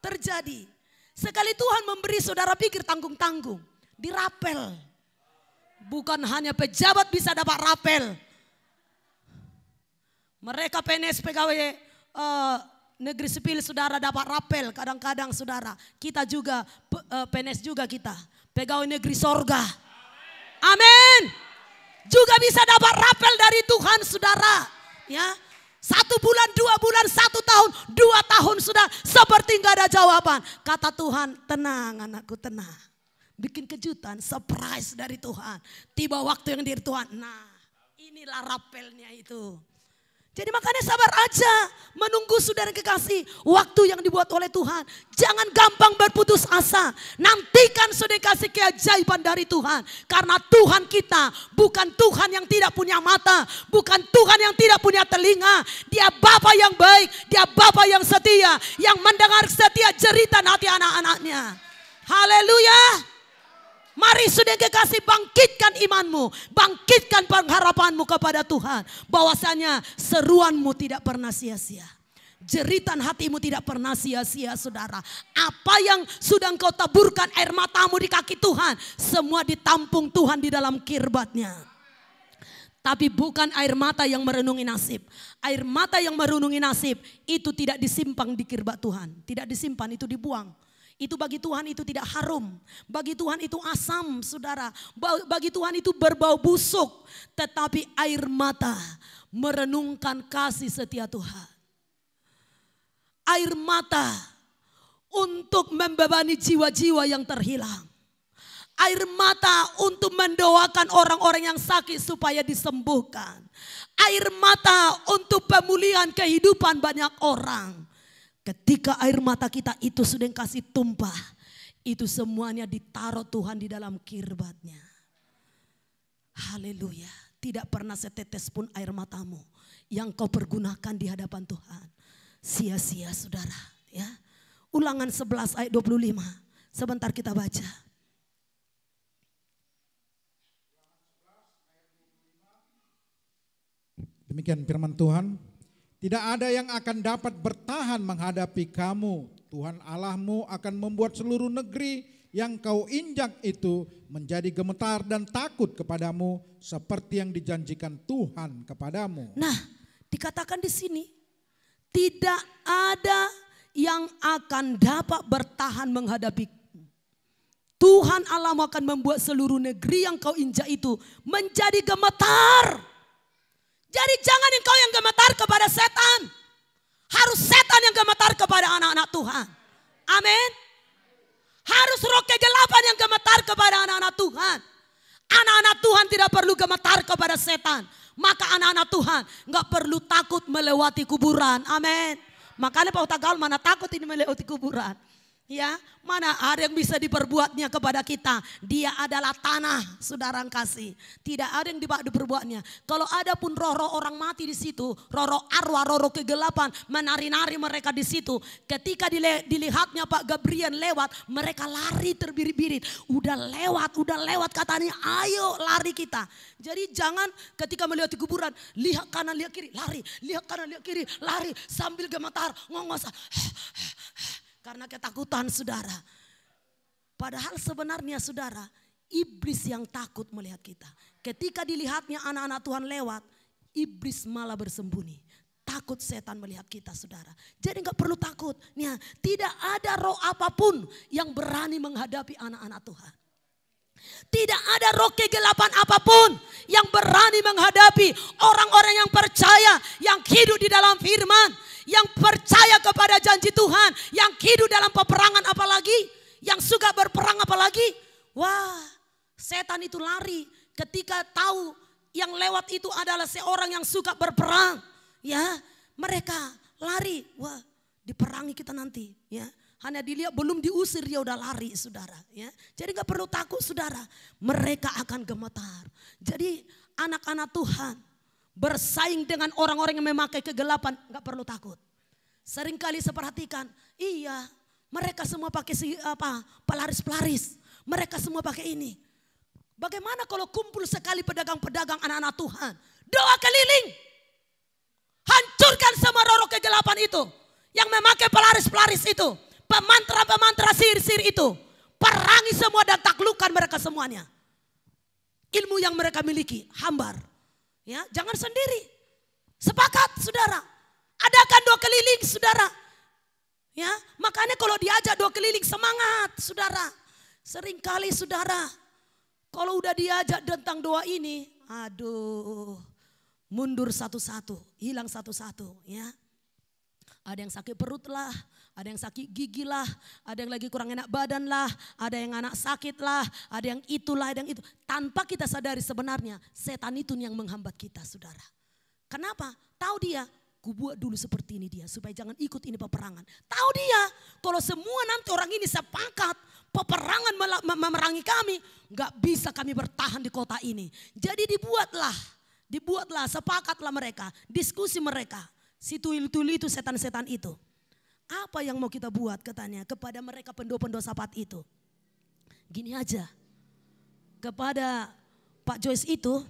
terjadi. Sekali Tuhan memberi saudara pikir tanggung-tanggung, dirapel. Bukan hanya pejabat bisa dapat rapel. Mereka PNS pegawai negeri sipil saudara dapat rapel kadang-kadang saudara. Kita juga PNS juga kita. Pegawai negeri sorga. Amin. Juga bisa dapat rapel dari Tuhan saudara. Ya. 1 bulan, 2 bulan, 1 tahun, 2 tahun sudah seperti nggak ada jawaban. Kata Tuhan, tenang anakku, tenang. Bikin kejutan, surprise dari Tuhan. Tiba waktu yang dari Tuhan. Nah, inilah rapelnya itu. Jadi makanya sabar aja menunggu saudara kekasih waktu yang dibuat oleh Tuhan. Jangan gampang berputus asa. Nantikan saudara kasih keajaiban dari Tuhan. Karena Tuhan kita bukan Tuhan yang tidak punya mata. Bukan Tuhan yang tidak punya telinga. Dia Bapa yang baik. Dia Bapa yang setia. Yang mendengar setia jeritan hati anak-anaknya. Haleluya. Mari sudah kekasih, bangkitkan imanmu, bangkitkan pengharapanmu kepada Tuhan. Bahwasanya seruanmu tidak pernah sia-sia. Jeritan hatimu tidak pernah sia-sia, saudara. Apa yang sudah engkau taburkan air matamu di kaki Tuhan, semua ditampung Tuhan di dalam kirbatnya. Tapi bukan air mata yang merenungi nasib. Air mata yang merenungi nasib itu tidak disimpan di kirbat Tuhan. Tidak disimpan, itu dibuang. Itu bagi Tuhan itu tidak harum. Bagi Tuhan itu asam, saudara. Bagi Tuhan itu berbau busuk. Tetapi air mata merenungkan kasih setia Tuhan. Air mata untuk membebani jiwa-jiwa yang terhilang. Air mata untuk mendoakan orang-orang yang sakit supaya disembuhkan. Air mata untuk pemulihan kehidupan banyak orang. Ketika air mata kita itu sudah kasih tumpah, itu semuanya ditaruh Tuhan di dalam kirbatnya. Haleluya. Tidak pernah setetes pun air matamu yang kau pergunakan di hadapan Tuhan sia-sia, saudara. Ya. Ulangan 11 ayat 25. Sebentar kita baca. Demikian firman Tuhan. Tidak ada yang akan dapat bertahan menghadapi kamu. Tuhan Allahmu akan membuat seluruh negeri yang kau injak itu menjadi gemetar dan takut kepadamu seperti yang dijanjikan Tuhan kepadamu. Nah, dikatakan di sini tidak ada yang akan dapat bertahan menghadapi. Tuhan Allahmu akan membuat seluruh negeri yang kau injak itu menjadi gemetar. Jadi jangan engkau yang gemetar kepada setan. Harus setan yang gemetar kepada anak-anak Tuhan. Amin. Harus roh kegelapan yang gemetar kepada anak-anak Tuhan. Anak-anak Tuhan tidak perlu gemetar kepada setan. Maka anak-anak Tuhan gak perlu takut melewati kuburan. Amin. Makanya Pak Utagal mana takut ini melewati kuburan. Ya, mana ada yang bisa diperbuatnya kepada kita. Dia adalah tanah, saudara kasih. Tidak ada yang diperbuatnya. Kalau ada pun roh-roh orang mati di situ, roh-roh arwah, roh-roh kegelapan menari-nari mereka di situ. Ketika dilihatnya Pak Gabriel lewat, mereka lari terbirit-birit. Udah lewat katanya, ayo lari kita. Jadi jangan ketika melewati kuburan, lihat kanan, lihat kiri, lari. Lihat kanan, lihat kiri, lari. Sambil gemetar, ngongos. Karena ketakutan, saudara. Padahal sebenarnya, saudara, iblis yang takut melihat kita. Ketika dilihatnya anak-anak Tuhan lewat, iblis malah bersembunyi. Takut setan melihat kita, saudara. Jadi gak perlu takut. Nih, tidak ada roh apapun yang berani menghadapi anak-anak Tuhan. Tidak ada roh kegelapan apapun yang berani menghadapi orang-orang yang percaya, yang hidup di dalam firman, yang percaya kepada janji Tuhan, yang hidup dalam peperangan apalagi, yang suka berperang apalagi. Wah, setan itu lari ketika tahu yang lewat itu adalah seorang yang suka berperang. Ya, mereka lari. Wah, diperangi kita nanti. Ya, hanya dilihat belum diusir dia udah lari, saudara. Ya, jadi gak perlu takut, saudara. Mereka akan gemetar. Jadi anak-anak Tuhan bersaing dengan orang-orang yang memakai kegelapan, gak perlu takut. Seringkali saya perhatikan, iya, mereka semua pakai pelaris-pelaris. Mereka semua pakai ini. Bagaimana kalau kumpul sekali pedagang-pedagang anak-anak Tuhan? Doa keliling. Hancurkan semua roh kegelapan itu. Yang memakai pelaris-pelaris itu. Pemantra-pemantra sihir-sihir itu. Perangi semua dan taklukkan mereka semuanya. Ilmu yang mereka miliki, hambar. Ya, jangan sendiri. Sepakat, saudara. Adakan doa keliling, saudara. Ya, makanya kalau diajak doa keliling semangat, saudara. Seringkali, saudara, kalau udah diajak tentang doa ini, aduh, mundur satu-satu, hilang satu-satu, ya. Ada yang sakit perut lah, ada yang sakit gigi lah, ada yang lagi kurang enak badan lah, ada yang anak sakit lah, ada yang itulah, ada yang itu. Tanpa kita sadari sebenarnya setan itu yang menghambat kita, saudara. Kenapa? Tahu dia, ku buat dulu seperti ini dia supaya jangan ikut ini peperangan. Tahu dia, kalau semua nanti orang ini sepakat peperangan memerangi kami, gak bisa kami bertahan di kota ini. Jadi dibuatlah, sepakatlah mereka, diskusi mereka. Si tuyul-tuyul itu, setan-setan itu. Apa yang mau kita buat katanya kepada mereka pendoa-pendoa sapat itu? Gini aja, kepada Pak Joyce itu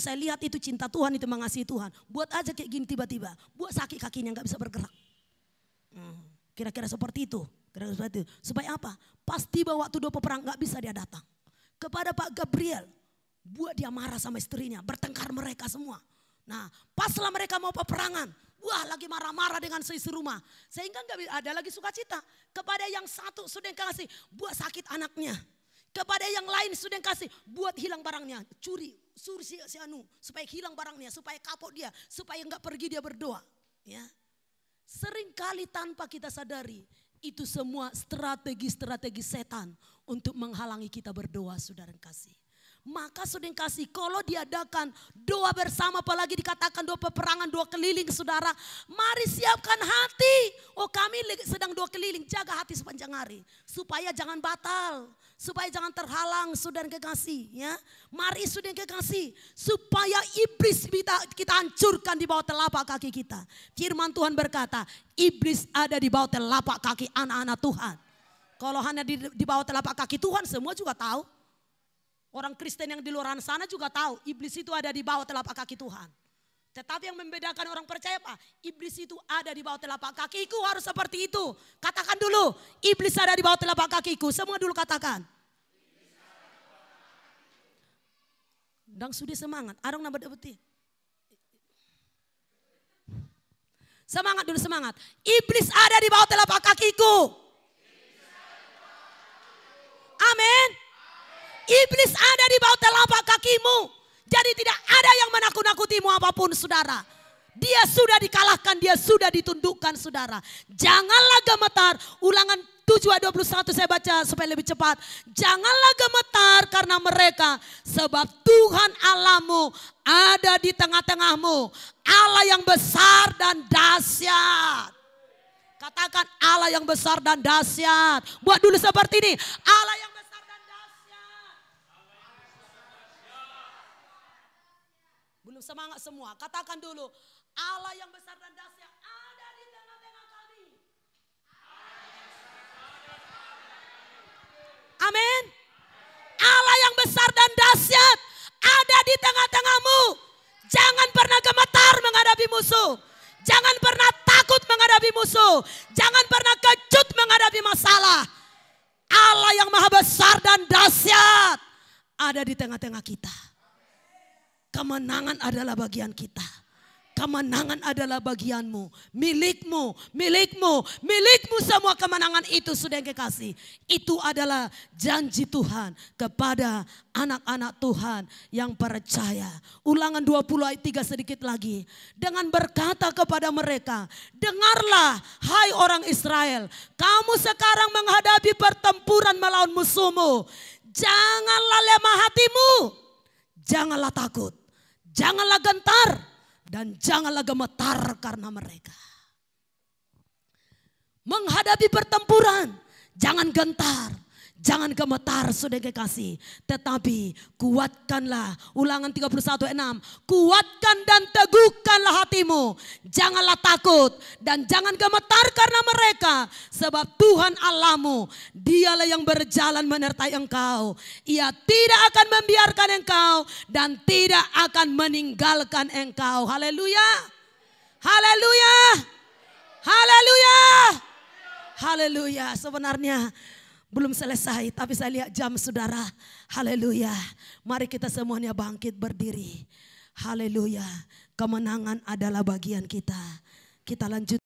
saya lihat itu cinta Tuhan, itu mengasihi Tuhan. Buat aja kayak gini tiba-tiba, buat sakit kakinya nggak bisa bergerak. Kira-kira seperti itu. Supaya apa? Pas tiba waktu doa peperang nggak bisa dia datang. Kepada Pak Gabriel, buat dia marah sama istrinya, bertengkar mereka semua. Nah, paslah mereka mau peperangan, wah lagi marah-marah dengan seisi rumah. Sehingga nggak ada lagi sukacita. Kepada yang satu sudah kasih, buat sakit anaknya. Kepada yang lain sudah kasih, buat hilang barangnya, curi, suruh si anu supaya hilang barangnya, supaya kapok dia, supaya nggak pergi dia berdoa. Ya, seringkali tanpa kita sadari itu semua strategi-strategi setan untuk menghalangi kita berdoa, saudara kasih. Maka saudara kasih, kalau diadakan doa bersama, apalagi dikatakan doa peperangan, doa keliling saudara, mari siapkan hati. Oh kami sedang doa keliling, jaga hati sepanjang hari. Supaya jangan batal, supaya jangan terhalang saudara kekasih. Ya, mari saudara kekasih, supaya iblis kita hancurkan di bawah telapak kaki kita. Firman Tuhan berkata, iblis ada di bawah telapak kaki anak-anak Tuhan. Kalau hanya di bawah telapak kaki Tuhan, semua juga tahu. Orang Kristen yang di luar sana juga tahu iblis itu ada di bawah telapak kaki Tuhan. Tetapi yang membedakan orang percaya apa? Iblis itu ada di bawah telapak kakiku, harus seperti itu. Katakan dulu, iblis ada di bawah telapak kakiku. Semua dulu katakan. Dan sudah semangat, arang nambah dapeti. Semangat dulu, semangat. Iblis ada di bawah telapak kakiku. Amin. Iblis ada di bawah telapak kakimu. Jadi tidak ada yang menakut-nakutimu apapun saudara. Dia sudah dikalahkan, dia sudah ditundukkan saudara. Janganlah gemetar. Ulangan 7 ayat 21 saya baca supaya lebih cepat. Janganlah gemetar karena mereka. Sebab Tuhan Allahmu ada di tengah-tengahmu. Allah yang besar dan dahsyat. Katakan Allah yang besar dan dahsyat. Buat dulu seperti ini. Allah yang besar dan dahsyat. Belum semangat semua. Katakan dulu. Allah yang besar dan dahsyat ada di tengah-tengah kami. Amin. Allah yang besar dan dahsyat ada di tengah-tengahmu. Jangan pernah gemetar menghadapi musuh. Jangan pernah takut menghadapi musuh. Jangan pernah kecut menghadapi masalah. Allah yang maha besar dan dahsyat ada di tengah-tengah kita. Kemenangan adalah bagian kita. Kemenangan adalah bagianmu, milikmu, milikmu, milikmu semua kemenangan itu sudah kekasih. Itu adalah janji Tuhan kepada anak-anak Tuhan yang percaya. Ulangan 20 ayat 3 sedikit lagi. Dengan berkata kepada mereka, dengarlah hai orang Israel, kamu sekarang menghadapi pertempuran melawan musuhmu. Janganlah lemah hatimu, janganlah takut, janganlah gentar. Dan janganlah gemetar karena mereka. Menghadapi pertempuran, jangan gentar, jangan gemetar saudara kekasih. Tetapi kuatkanlah, ulangan 31 ayat 6. Kuatkan dan teguhkanlah hatimu. Janganlah takut dan jangan gemetar karena mereka. Sebab Tuhan Allahmu, dialah yang berjalan menyertai engkau. Ia tidak akan membiarkan engkau dan tidak akan meninggalkan engkau. Haleluya. Haleluya. Haleluya. Haleluya. Sebenarnya belum selesai, tapi saya lihat jam saudara. Haleluya. Mari kita semuanya bangkit berdiri. Haleluya. Kemenangan adalah bagian kita. Kita lanjut.